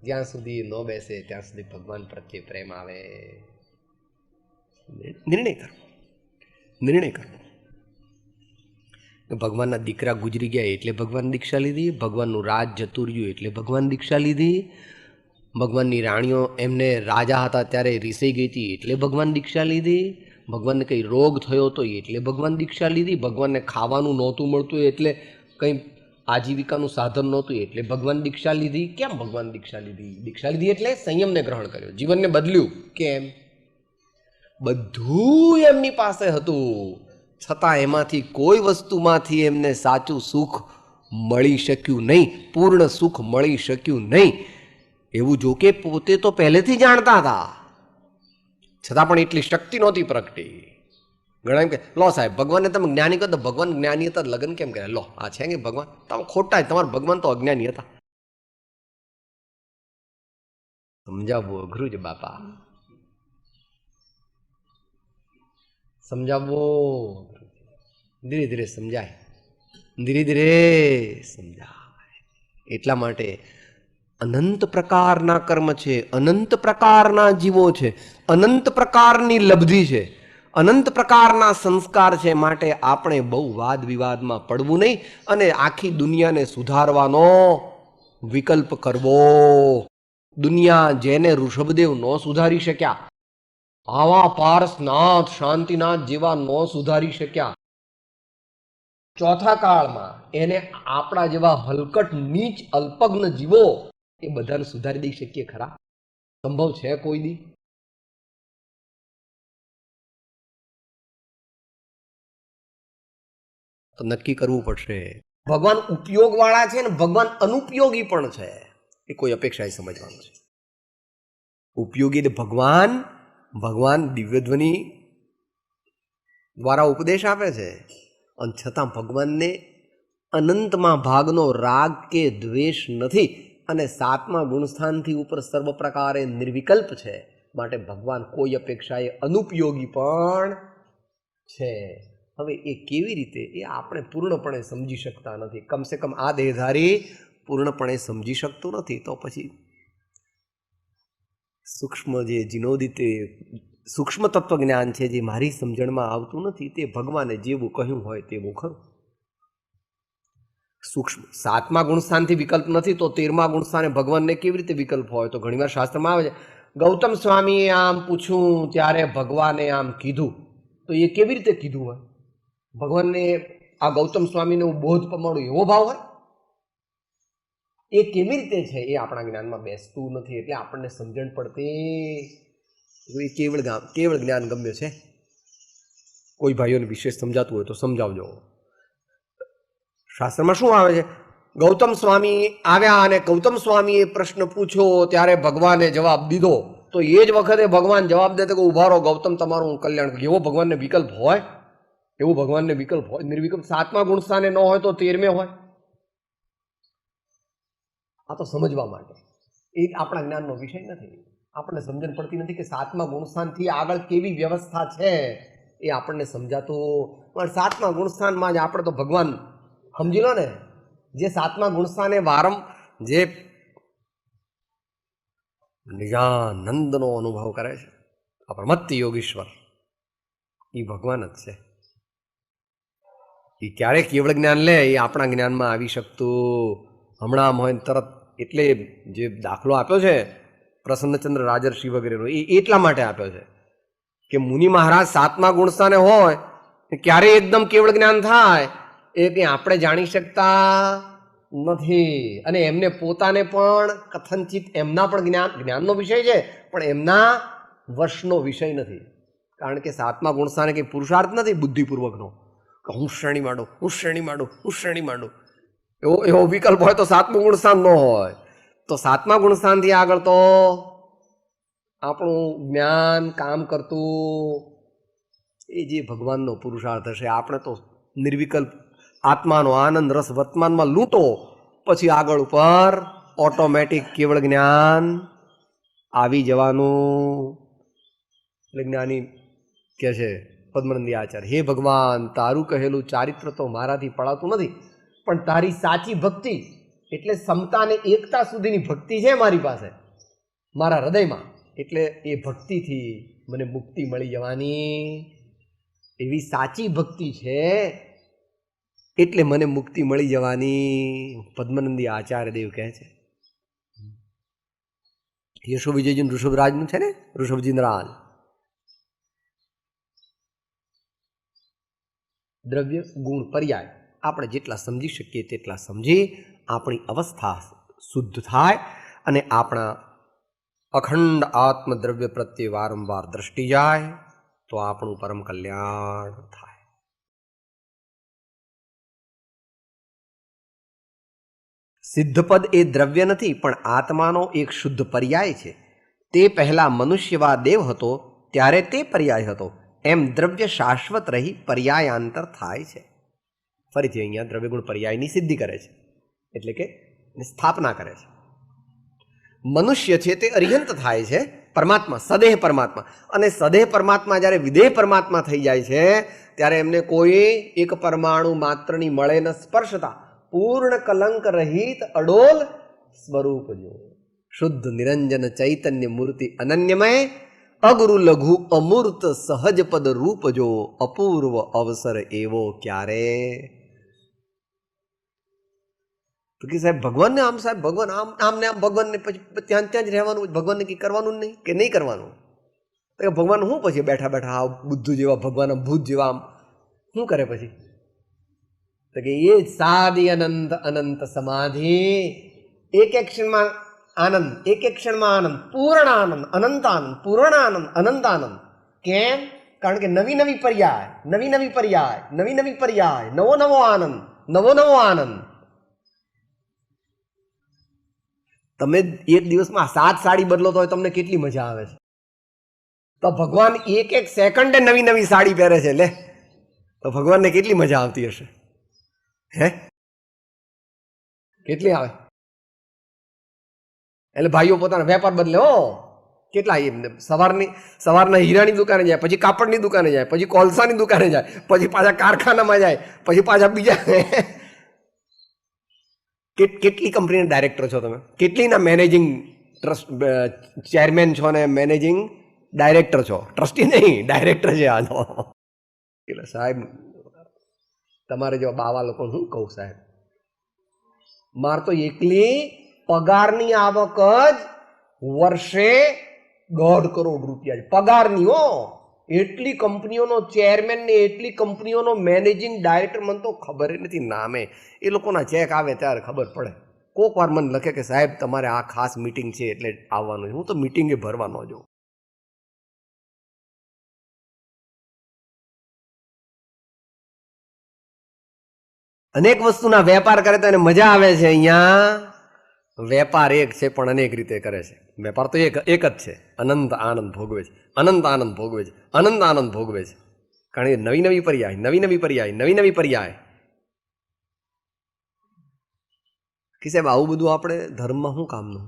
જ્યાં સુધી ન બેસે ત્યાં સુધી ભગવાન પ્રત્યે પ્રેમ આવે. નિર્ણય કરવો. નિર્ણય કરવો. ભગવાનના દીકરા ગુજરી ગયા એટલે ભગવાન દીક્ષા લીધી. ભગવાનનું રાજ જતું રહ્યું એટલે ભગવાન દીક્ષા લીધી. ભગવાનની રાણીઓ એમને રાજા હતા ત્યારે રીસાઈ ગઈ હતી એટલે ભગવાન દીક્ષા લીધી. ભગવાનને કંઈ રોગ થયો હતો એટલે ભગવાન દીક્ષા લીધી. ભગવાનને ખાવાનું નહોતું મળતું એટલે કંઈ આજીવિકાનું સાધન નહોતું એટલે ભગવાન દીક્ષા લીધી. કેમ ભગવાન દીક્ષા લીધી? દીક્ષા લીધી એટલે સંયમને ગ્રહણ કર્યો, જીવનને બદલ્યું. કેમ? બધું એમની પાસે હતું, છતાં એમાંથી કોઈ વસ્તુમાંથી એમને સાચું સુખ મળી શક્યું નહીં, પૂર્ણ સુખ મળી શક્યું નહીં. એવું જો કે પોતે તો પહેલેથી જાણતા હતા, છતાં પણ એટલી શક્તિ નહોતી પ્રગટી. ઘણા એમ કે લો સાહેબ ભગવાનને તમે જ્ઞાની કહો તો ભગવાન જ્ઞાની હતા, લગ્ન કેમ કર્યા? લો આ છે કે ભગવાન તમે ખોટા, તમારા ભગવાન તો અજ્ઞાની હતા. સમજાવવું અઘરું છે બાપા, સમજાવવો ધીરે ધીરે સમજાય, ધીરે ધીરે સમજાય. એટલા માટે અનંત પ્રકારના કર્મ છે, અનંત પ્રકારના જીવો છે, અનંત પ્રકારની લબ્ધિ છે, અનંત પ્રકારના સંસ્કાર છે. માટે આપણે બહુ વાદ વિવાદમાં પડવું નહીં અને આખી દુનિયાને સુધારવાનો વિકલ્પ કરવો. દુનિયા જેને ઋષભદેવ ન સુધારી શક્યા, આવા પારસનાથ શાંતિનાથ જેવા ન સુધારી શક્યા, ચોથા કાળમાં એને આપણા જેવા હલકટ નીચ અલ્પજ્ઞ જીવો એ બધાને સુધારી દઈ શકીએ ખરા? સંભવ છે કોઈ દી? તો નક્કી કરવું પડશે. ભગવાન ઉપયોગ વાળા છે ને ભગવાન અનુપયોગી પણ છે, એ કોઈ અપેક્ષા સમજવાનું છે. ઉપયોગી એટલે ભગવાન દિવ્યધ્વનિ દ્વારા ઉપદેશ આપે છે, અને છતાં ભગવાનને અનંતમાં ભાગનો રાગ કે દ્વેષ નથી, અને સાતમા ગુણસ્થાનથી ઉપર સર્વ પ્રકારે નિર્વિકલ્પ છે. માટે ભગવાન કોઈ અપેક્ષાએ અનુપયોગી પણ છે. હવે એ કેવી રીતે, એ આપણે પૂર્ણપણે સમજી શકતા નથી. કમસે કમ આ દેહધારી પૂર્ણપણે સમજી શકતું નથી, તો પછી સૂક્ષ્મ જે જીનોદિત સૂક્ષ્મ તત્વજ્ઞાન છે જે મારી સમજણમાં આવતું નથી, તે ભગવાને જેવું કહ્યું હોય તેવું ખરું. સૂક્ષ્મ સાતમા ગુણસ્થાનથી વિકલ્પ નથી, તો 13મા ગુણસ્થાને ભગવાનને કેવી રીતે વિકલ્પ હોય? તો ઘણીવાર શાસ્ત્રમાં આવે છે, ગૌતમ સ્વામીએ આમ પૂછ્યું ત્યારે ભગવાને આમ કીધું. તો એ કેવી રીતે કીધું હોય? ભગવાનને આ ગૌતમ સ્વામીને બોધ પમાડું એવો ભાવ હોય? એ કેવી રીતે છે એ આપણા જ્ઞાનમાં બેસતું નથી, એટલે આપણને સમજણ પડતી. એ કેવળ જ્ઞાન ગમ્ય છે. કોઈ ભાઈઓને વિશેષ સમજાતું હોય તો સમજાવજો. શાસ્ત્રમાં શું આવે છે? ગૌતમ સ્વામી આવ્યા અને ગૌતમ સ્વામીએ પ્રશ્ન પૂછ્યો ત્યારે ભગવાને જવાબ દીધો. તો એ જ વખતે ભગવાન જવાબ દે કે ઉભા રહો ગૌતમ, તમારું કલ્યાણ. એવો ભગવાનને વિકલ્પ હોય? એવું ભગવાનને વિકલ્પ હોય? નિર્વિકલ્પ સાતમા ગુણસ્થાને ન હોય તો 13મે હોય? આ તો સમજવા માટે, એ આપણા જ્ઞાનનો વિષય નથી. આપણને સમજણ પડતી નથી કે સાતમા ગુણસ્થાનથી આગળ કેવી વ્યવસ્થા છે એ આપણને સમજાતું. પણ સાતમા ગુણસ્થાનમાં જ આપણે તો ભગવાન સમજી લો ને, જે સાતમા ગુણસ્થાને જે નિજાનંદનો અનુભવ કરે છે, આ પ્રમત્ત યોગીશ્વર, એ ભગવાન જ છે. એ ક્યારેક કેવળ જ્ઞાન લે એ આપણા જ્ઞાનમાં આવી શકતું હમણાં હોય તરત. એટલે જે દાખલો આપ્યો છે પ્રસન્નચંદ્ર રાજર્ષિ વગેરેનો, એ એટલા માટે આપ્યો છે કે મુનિ મહારાજ સાતમા ગુણસ્થાને હોય ક્યારે એકદમ કેવળ જ્ઞાન થાય એ કંઈ આપણે જાણી શકતા નથી. અને એમને પોતાને પણ કથનચિત એમના પણ જ્ઞાનનો વિષય છે, પણ એમના વશનો વિષય નથી. કારણ કે સાતમા ગુણસ્થાને કંઈ પુરુષાર્થ નથી બુદ્ધિપૂર્વકનો, હું શ્રેણી માંડું એવો વિકલ્પ હોય તો સાતમું ગુણસ્થાન ન હોય. તો સાતમા ગુણસ્થાનથી આગળ તો આપણું જ્ઞાન કામ કરતું એ જે ભગવાનનો પુરુષાર્થ હશે. આપણે તો નિર્વિકલ્પ આત્માનો આનંદ રસ વર્તમાનમાં લૂંટો, પછી આગળ ઉપર ઓટોમેટિક કેવળ જ્ઞાન આવી જવાનું. એટલે જ્ઞાની કહે છે પદ્મનંદી આચાર્ય, હે ભગવાન, તારું કહેલું ચારિત્ર તો મારાથી પડાતું નથી, પણ તારી સાચી ભક્તિ એટલે સમતા અને એકતા સુધીની ભક્તિ છે મારી પાસે, મારા હૃદયમાં. એટલે એ ભક્તિથી મને મુક્તિ મળી જવાની, એવી સાચી ભક્તિ છે એટલે મને મુક્તિ મળી જવાની. પદ્મનંદી આચાર્ય દેવ કહે છે. યશો વિજયજી ઋષભરાજનું છે ને, ઋષભજીન્દ્રાલ. દ્રવ્ય ગુણ પર્યાય આપણે જેટલા સમજી શકીએ તેટલા સમજી આપણી અવસ્થા શુદ્ધ થાય અને આપણા અખંડ આત્મદ્રવ્ય પ્રત્યે વારંવાર દ્રષ્ટિ જાય તો આપણું પરમ કલ્યાણ થાય. સિદ્ધપદ એ દ્રવ્ય નથી પણ આત્માનો એક શુદ્ધ પર્યાય છે. તે પહેલા મનુષ્યવા દેવ હતો ત્યારે તે પર્યાય હતો. એમ દ્રવ્ય શાશ્વત રહી પર્યાયાંતર થાય છે. ફરીથી અહીંયા દ્રવ્યગુણ પર્યાયની સિદ્ધિ કરે છે, એટલે કે સ્થાપના કરે છે. મનુષ્ય છે તે અરિહંત થાય છે પરમાત્મા, સદેહ પરમાત્મા, અને સદેહ પરમાત્મા જ્યારે વિદેહ પરમાત્મા થઈ જાય છે ત્યારે એમને કોઈ એક પરમાણુ માત્રની મળે ન સ્પર્શતા પૂર્ણ કલંક રહિત અડોલ સ્વરૂપ જો શુદ્ધ નિરંજન ચૈતન્ય મૂર્તિ અનન્યમય અગુરુ લઘુ અમૂર્ત સહજ પદ રૂપ જો અપૂર્વ અવસર એવો ક્યારે. તો કે સાહેબ ભગવાનને આમ, સાહેબ ભગવાન આમ આમ ને આમ, ભગવાનને પછી ત્યાં ત્યાં જ રહેવાનું, ભગવાનને કંઈ કરવાનું નહીં કે નહીં કરવાનું. તો ભગવાન શું પછી બેઠા બેઠા બુદ્ધુ જેવા ભગવાન ભૂત જેવા આમ શું કરે પછી? તો કે એ જ સાદી અનંત અનંત સમાધિ, એક એક ક્ષણમાં આનંદ, એક એક ક્ષણમાં આનંદ, પૂર્ણ આનંદ, અનંત આનંદ, પૂર્ણ આનંદ, અનંત આનંદ. કેમ? કારણ કે નવી નવી પર્યાય, નવી નવી પર્યાય, નવી નવી પર્યાય, નવો નવો આનંદ, નવો નવો આનંદ. તમે એક દિવસમાં 7 સાડી બદલો તો તમને કેટલી મજા આવે છે. તો ભગવાન એક એક સેકન્ડે નવી નવી સાડી પહેરે છે. લે, તો ભગવાનને કેટલી મજા આવતી હશે? હે, કેટલી આવે? એટલે ભાઈઓ પોતાનો વેપાર બદલે. કેટલા સવારના હીરાની દુકાને જાય, પછી કાપડની દુકાને જાય, પછી કોલસાની દુકાને જાય, પછી પાછા કારખાનામાં જાય, પછી પાછા બીજા કેટલી કંપનીના ડાયરેક્ટર છો તમે? કેટલીના મેનેજિંગ ટ્રસ્ટ ચેરમેન છો ને મેનેજિંગ ડાયરેક્ટર છો? ટ્રસ્ટી નહીં, ડાયરેક્ટર છે આ તો. એટલે સાહેબ તમારે જેવા બાવા લોકો શું કહું સાહેબ, માર તો એકલી પગારની આવક જ વર્ષે 1.5 કરોડ રૂપિયા છે પગારની. એટલી કંપનીઓનો ચેરમેન ને એટલી કંપનીઓનો મેનેજિંગ ડાયરેક્ટર, મને તો ખબર નથી નામે. એ લોકોના ચેક આવે ત્યારે ખબર પડે. કોક વાર મને લખે કે સાહેબ તમારે આ ખાસ મીટિંગ છે એટલે આવવાનું છે. હું તો મીટિંગે ભરવાનો છું. અનેક વસ્તુના વેપાર કરે તો એને મજા આવે છે. અહીંયા વેપાર એક છે પણ અનેક રીતે કરે છે. વેપાર તો એક જ છે. અનંત આનંદ ભોગવે છે, અનંત આનંદ ભોગવે છે, અનંત આનંદ ભોગવે છે. કારણ કે નવી નવી પર્યાય, નવી નવી પર્યાય, નવી નવી પર્યાય. કે સાહેબ આવું બધું આપણે ધર્મમાં શું કામનું?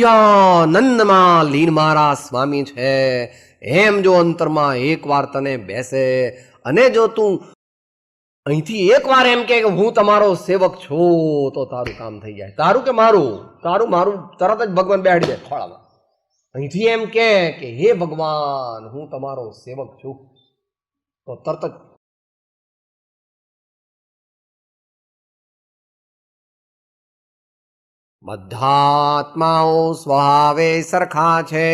આનંદમાં લીન મારા સ્વામી છે એમ જો અંતરમાં એકવાર તને બેસે અને જો તું અહીંથી એકવાર એમ કે હું તમારો સેવક છું તો તારું કામ થઈ જાય. તારું કે મારું? તારું મારું તરત જ ભગવાન બેહાડી જાય ખોળામાં. અહીંથી એમ કે હે ભગવાન હું તમારો સેવક છું તો તરત જ બધા આત્માઓ સ્વભાવે સરખા છે.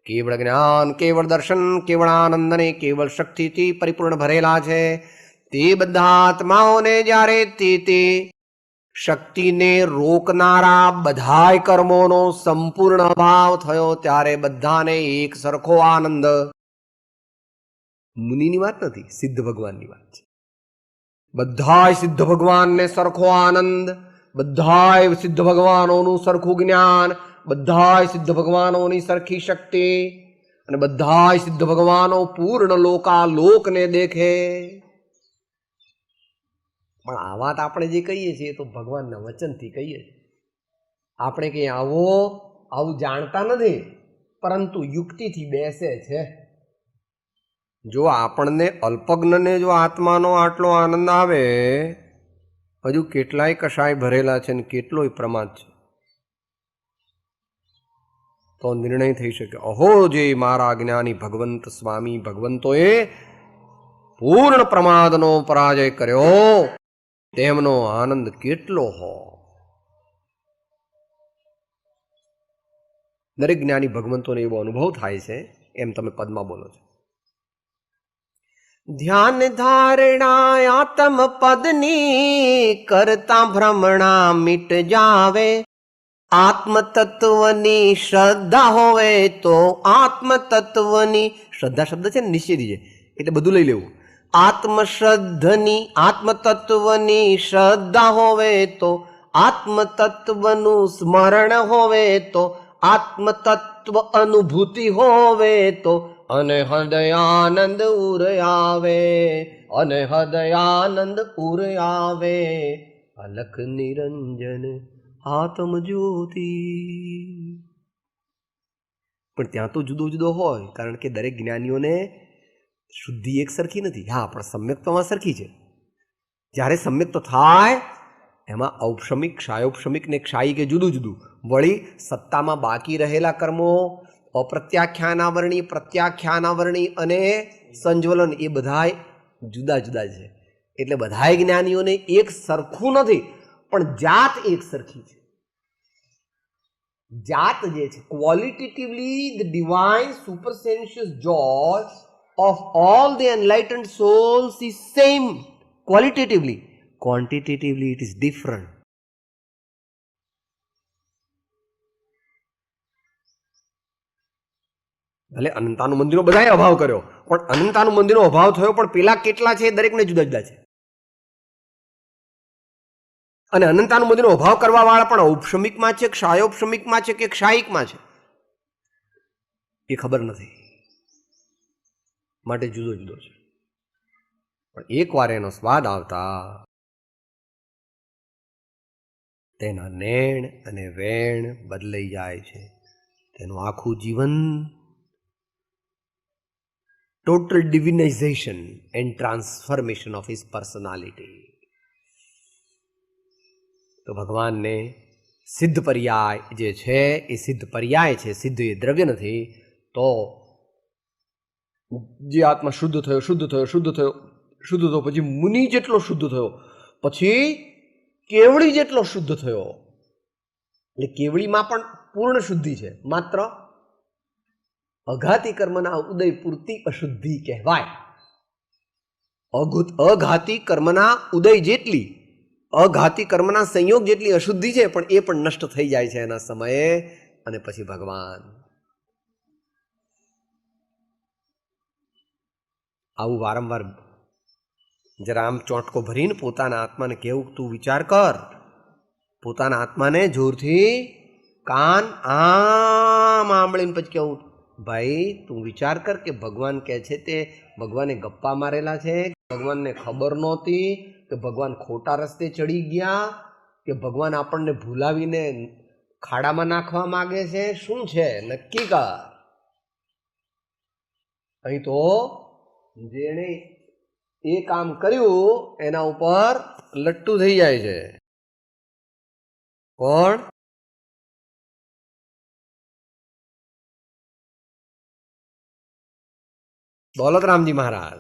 કેવળ જ્ઞાન, કેવળ દર્શન, કેવળ આનંદ અને કેવળ શક્તિથી પરિપૂર્ણ ભરેલા છે. તે બધા આત્માઓને જ્યારે તે શક્તિને રોકનારા બધાય કર્મોનો સંપૂર્ણ અભાવ થયો ત્યારે બધાને એક સરખો આનંદ. મુનિની વાત નથી, સિદ્ધ ભગવાનની વાત છે. બધાય સિદ્ધ ભગવાનને સરખો આનંદ, બધાય સિદ્ધ ભગવાનોનું સરખું જ્ઞાન, બધાય સિદ્ધ ભગવાનોની સરખી શક્તિ અને બધાય સિદ્ધ ભગવાનો પૂર્ણ લોકાલોકને દેખે. પણ આ વાત આપણે જે કહીએ છીએ તો ભગવાનના વચનથી કહીએ છીએ. આપણે કંઈ આવું જાણતા નથી, પરંતુ યુક્તિથી બેસે છે. જો આપણને અલ્પજ્ઞને જો આત્માનો આટલો આનંદ આવે, હજુ કેટલાય કષાય ભરેલા છે ને કેટલોય પ્રમાદ છે, તો નિર્ણય થઈ શકે અહો જે મારા જ્ઞાની ભગવંત સ્વામી ભગવંતોએ પૂર્ણ પ્રમાદનો પરાજય કર્યો તેમનો આનંદ કેટલો હો. દરેક જ્ઞાની ભગવંતોને એવો અનુભવ થાય છે એમ તમે પદમાં બોલો છો. ધ્યાન ધારણા આત્મ પદની કરતા ભ્રમણા મિટ જાવે. આત્મ તત્વની શ્રદ્ધા હોવે તો આત્મ તત્વની શ્રદ્ધા શબ્દ છે ને નિશ્ચિત છે એટલે બધું લઈ લેવું. આત્મશ્રદ્ધની આત્મ તત્વની શ્રદ્ધા હોવે તો આત્મ તત્વનું સ્મરણ હોવે તો આત્મ તત્વ અનુભૂતિ હોવે તો અને હૃદયાનંદ ઉર આવે. અને હૃદયાનંદ ઉર આવે. અલખ નિરંજન આત્મ જ્યોતિ. પણ ત્યાં તો જુદો જુદો હોય, કારણ કે દરેક જ્ઞાનીઓને શુદ્ધિ એક સરખી નથી. હા, પણ સમ્યક્તમાં સરખી છે. જ્યારે સમ્યક્ત થાય એમાં ઔપશમિક, ક્ષાયોપશમિક ને ક્ષાયી કે જુદું જુદું. વળી સત્તામાં બાકી રહેલા કર્મો અપ્રત્યાખ્યાનાવરણી, પ્રત્યાખ્યાનાવરણી અને સંજ્વલન એ બધાય જુદા જુદા છે. એટલે બધાય જ્ઞાનીઓને એક સરખું નથી, પણ જાત એક સરખી છે. જાત જે છે qualitatively the divine supersensuous joy of all the enlightened souls is same qualitatively. Quantitatively it is different. ભલે અનંતાનું મંદિરનો બધાએ અભાવ કર્યો, પણ અનંતાનું મંદિરનો અભાવ થયો, પણ પેલા કેટલા છે દરેકને જુદા જુદા છે. અને અનંતાનું મંદિરનો અભાવ કરવા વાળા પણ ઔપશમિકમાં છે, ક્ષાયોપશમિકમાં છે કે ક્ષાયિકમાં છે એ ખબર નથી, માટે જુદો જુદો છે. પણ એકવાર એનો સ્વાદ આવતા તેના નેણ અને વેણ બદલાઈ જાય છે. તેનું આખું જીવન total divinization and transformation of his personality. તો ભગવાનને સિદ્ધ પર્યાય જે છે એ સિદ્ધ પર્યાય છે, સિદ્ધ એ દ્રવ્ય નથી. તો જે આત્મા શુદ્ધ થયો, શુદ્ધ થયો, શુદ્ધ થયો, શુદ્ધ થયો, પછી મુનિ જેટલો શુદ્ધ થયો, પછી કેવળી જેટલો શુદ્ધ થયો. એટલે કેવળીમાં પણ પૂર્ણ શુદ્ધિ છે, માત્ર અઘાતી કર્મના ઉદય પૂરતી અશુદ્ધિ કહેવાય. અઘાતી કર્મના ઉદય જેટલી, અઘાતી કર્મના સંયોગ જેટલી અશુદ્ધિ છે, પણ એ પણ નષ્ટ થઈ જાય છે એના સમયે. અને પછી ભગવાન આવું વારંવાર જરા આમ ચોંટકો ભરીને પોતાના આત્માને કેવું, તું વિચાર કર. પોતાના આત્માને જોરથી કાન આમ આંબળીને પછી કેવું, ભાઈ તું વિચાર કર કે ભગવાન કહે છે તે ભગવાને ગપ્પા મારેલા છે, ભગવાનને ખબર નહોતી, કે ભગવાન ખોટા રસ્તે ચડી ગયા, કે ભગવાન આપણને ભૂલાવીને ખાડામાં નાખવા માંગે છે. શું છે નક્કી કર. અહીં તો જેણે એ કામ કર્યું એના ઉપર લટ્ટુ થઈ જાય છે. કોણ? દોલતરામજી મહારાજ.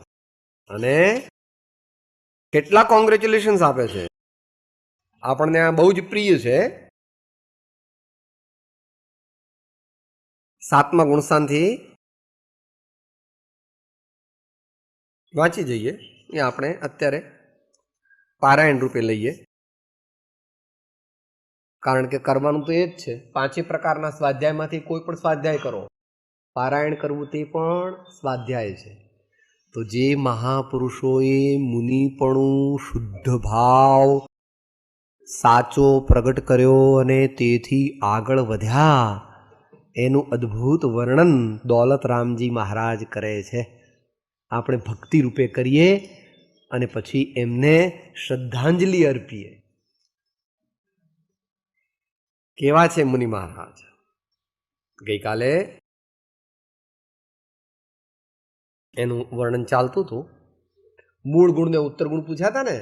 અને કેટલા કોંગ્રેચ્યુલેશન્સ આપે છે. આપણને આ બહુ જ પ્રિય છે. 7મા ગુણસ્થાનથી વાંચી જઈએ. એ આપણે અત્યારે પારાયણ રૂપે લઈએ, કારણ કે કરવાનું તો એ જ છે. 5 પ્રકારના સ્વાધ્યાયમાંથી કોઈ પણ સ્વાધ્યાય કરો, પારાયણ કરવું તે પણ સ્વાધ્યાય છે. તો જે મહાપુરુષોએ મુનિપણું, શુદ્ધ ભાવ સાચો પ્રગટ કર્યો અને તેથી આગળ વધ્યા, એનું અદ્ભુત વર્ણન દોલતરામજી મહારાજ કરે છે. આપણે ભક્તિ રૂપે કરીએ અને પછી એમને શ્રદ્ધાંજલિ અર્પીએ. કેવા છે મુનિ મહારાજ? ગઈકાલે એનું વર્ણન ચાલતું હતું. મૂળ ગુણ ને ઉત્તર ગુણ પૂછ્યા હતા ને,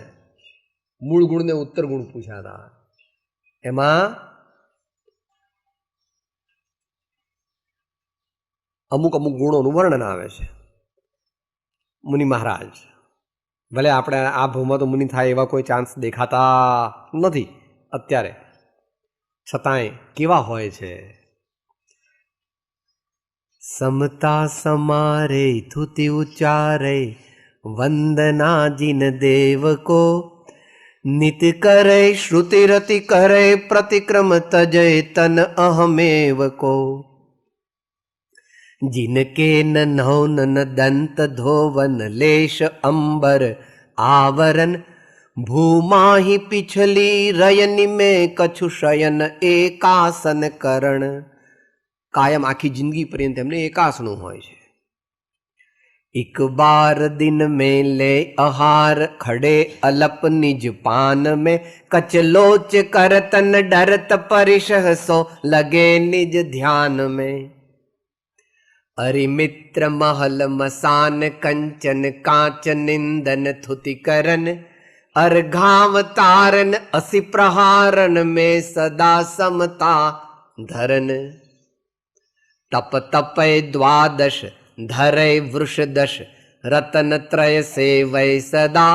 મૂળ ગુણ ને ઉત્તર ગુણ પૂછ્યા હતા. એમાં અમુક અમુક ગુણોનું વર્ણન આવે છે. મુનિ મહારાજ, ભલે આપણે આ ભૂમાં તો મુનિ થાય એવા કોઈ ચાન્સ દેખાતા નથી અત્યારે, છતાંય કેવા હોય છે. સમતા સમારે થુતિ ઉચ્ચારે वंदना जिन देव को, नित करे श्रुति रति करे प्रतिक्रम तजय तन अहमेव को। जिनके नौनन दंत धोवन लेश अंबर आवरण, भूमाहि पिछली रयनि में कछु शयन एकासन करण। कायम आखी जिंदगी पर्यंत एमने एकासनु होय छे। एक बार दिन में ले आहार, खड़े अलप निज पान में, कचलोच करतन डरत परिशह सो लगे निज ध्यान में। अरि मित्र महल मसान कंचन कांच निंदन थुति करन, अर घाव तारन असि प्रहारन में सदा समता धरन। तप तपय द्वादश धरे वृषदश, रतन त्रय से वै सदा।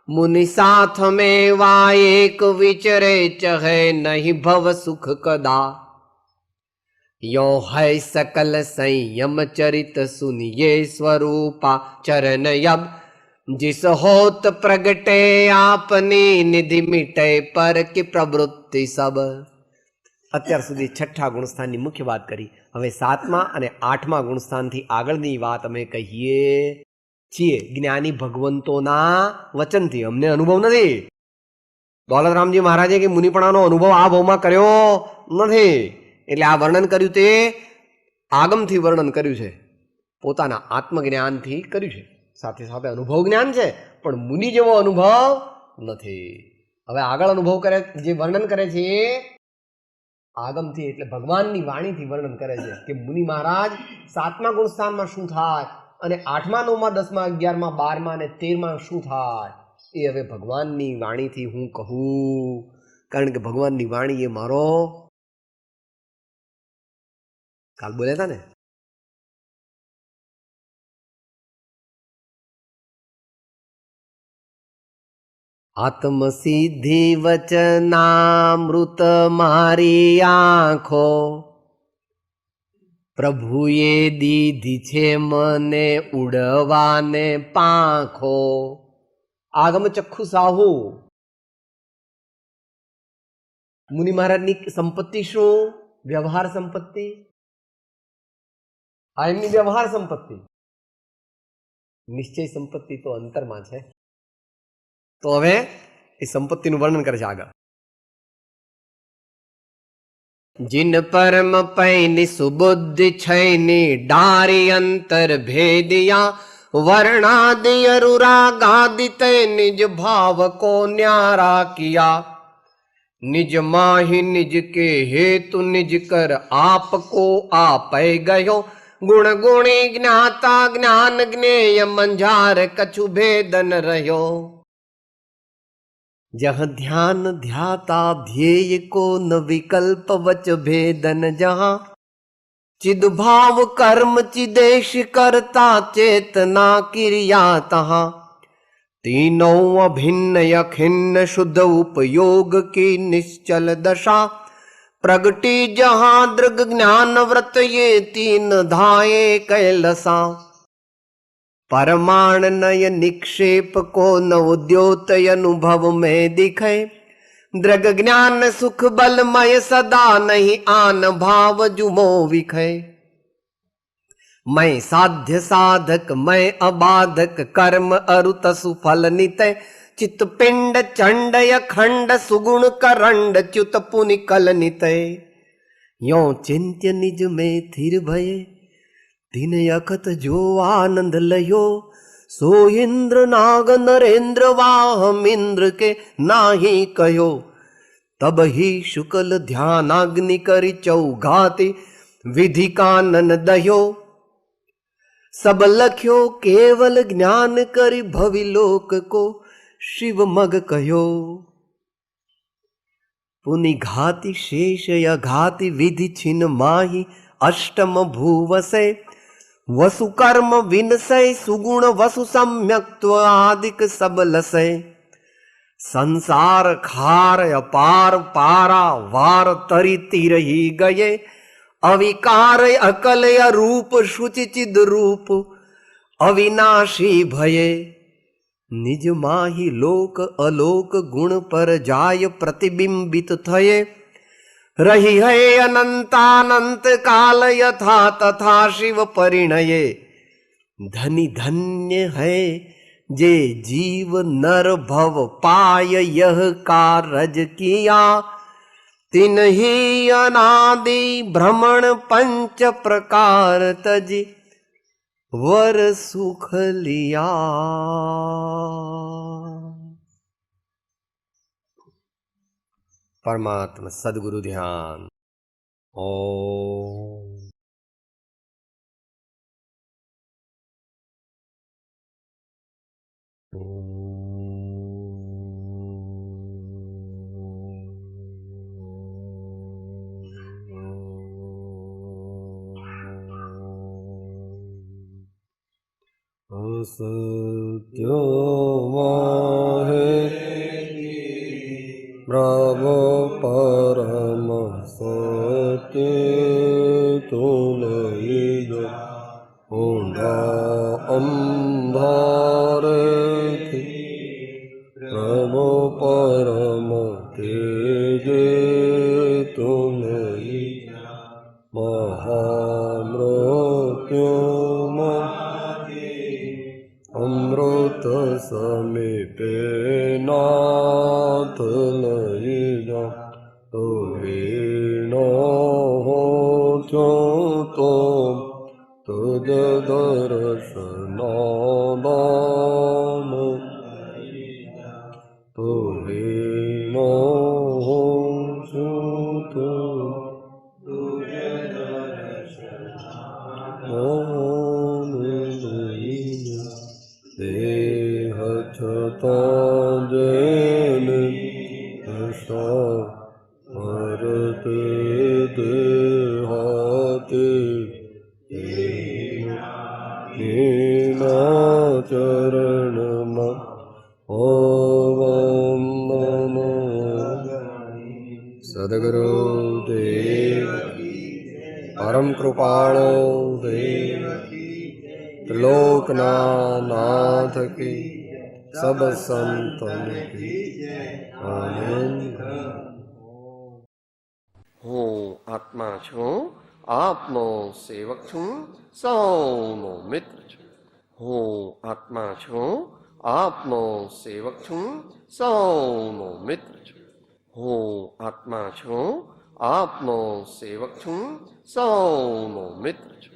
मुनि साथ में वाएक विचरे चहे, नहीं भव सुख कदा। यो है सकल संयम चरित, सुनिए स्वरूपा चरण यब। जिस होत प्रगटे आपनी, निधि मिटे पर की प्रवृत्ति सब। અત્યાર સુધી છઠ્ઠા ગુણસ્થાનની મુખ્ય વાત કરી. હવે સાતમા અને આઠમા ગુણસ્થાનથી આગળની વાત અમે કહીએ છીએ જ્ઞાની ભગવંતોના વચનથી. અમને અનુભવ નથી. દોલતરામજી મહારાજે કે મુનિપણાનો અનુભવ આ ભાવમાં કર્યો નથી, એટલે આ વર્ણન કર્યું તે આગમથી વર્ણન કર્યું છે, પોતાના આત્મજ્ઞાનથી કર્યું છે. સાથે સાથે અનુભવ જ્ઞાન છે, પણ મુનિ જેવો અનુભવ નથી. હવે આગળ અનુભવ કરે, જે વર્ણન કરે છે આગમથી, એટલે ભગવાનની વાણીથી વર્ણન કરે છે કે મુનિ મહારાજ સાતમા ગુણસ્થાનમાં શું થાય અને આઠમા, નવમા, 10મા, 11મા, 12મા અને 13મા શું થાય એ હવે ભગવાનની વાણીથી હું કહું. કારણ કે ભગવાનની વાણી એ મારો કાલ બોલ્યા હતા ને, आत्म सिद्धि वचनामृत मारी आँखो, प्रभुए दीधी छे मने उड़वाने पाखो। आगम चक्षु साहू मुनि महाराज नी संपत्ति शू? व्यवहार संपत्ति. आ एमनी व्यवहार संपत्ति. निश्चय संपत्ति तो अंतर में है. तो हवे इस संपत्ति नु वर्णन करे आगे. जिन परम पैनी सुबुद्धि छैनी, डारी अंतर भेदिया। वर्णादि अनुरागादिते निज भाव को न्यारा किया। निज माहि निज के हेतु निज कर आपको आपै गयो। गुण गुणी ज्ञाता ज्ञान ज्ञेय, मंझार कछु भेदन रह्यो। जहाँ ध्यान ध्याता ध्येय को, न विकल्प वच भेदन जहाँ। चिद भाव कर्म चिदेश करता, चेतना क्रिया तहाँ। तीनों अभिन्न अखिन्न शुद्ध उपयोग की निश्चल दशा। प्रगति जहाँ दृग ज्ञान व्रत, ये तीन धाये कैलसा। परमाण नय निक्षेप को, न उद्योतय अनुभव में दिखे। दृग ज्ञान सुख बलमय सदा, नहीं आन भाव जुमो विखे। मैं साध्य साधक मैं अबाधक, कर्म अरुतसु फल नितय। चित पिंड चंड अखंड, सुगुण करंड च्युत पुनि कल नितय। यो चिंत्य निज में थिर भये, दिन अखत जो आनंद लयो। सो इंद्र नाग नरेंद्र वाहम इंद्र के नाही कहो। तब ही शुक्ल ध्यानाग्नि करि चौघाति, विधि कानन दह्यो। सब लख्यो केवल ज्ञान करि, भविलोक को शिव मग कहो। पुनि घाति शेष या घाति, विधि छिन माही अष्टम भूवसे। वसु कर्म विनसय, सुगुण वसु सम्यक्त्व आदिक सब लसय। संसार खार अपार, पारा वार तरी तीर ही गए। अविकार अकल अरूप, शुचि चिद रूप अविनाशी भये। નિજ માહી લોક અલોક ગુણ પર જાય પ્રતિબિંબિત થયે રહી હૈ અનંતાનંત કાલ યથા તથા શિવ પરિણયે ધની ધન્ય હૈ જે જીવ નર ભવ પાય યહ કારજ કિયા तिन्ही अनादि भ्रमण पंच प्रकार तज वर सुख लिया। परमात्मा सदगुरु ध्यान। ओम सत्यो माहे ब्रह्म परम सत्य तुलईद ऊंडा अंधारे ब्रह्म परम तेजे तुलईद महामृत्युम अमृत समीपे नाथ लईजा तो वीणो हो तो तुझ दर्शनादान तो वीणो हो तो तुझ दर्शनादान देह छता जैन भरते देहाते चरण ओम नमो सदगुरु देव परम कृपाणो देव त्रिलोकनाथ की सब संतन की आनंद। હું આત્મા છું, આપનો સેવક છું, સૌનો મિત્ર છું. હું આત્મા છું, આપનો સેવક છું, સૌનો મિત્ર છું. હું આત્મા છું, આપનો સેવક છું, સૌનો મિત્ર છું.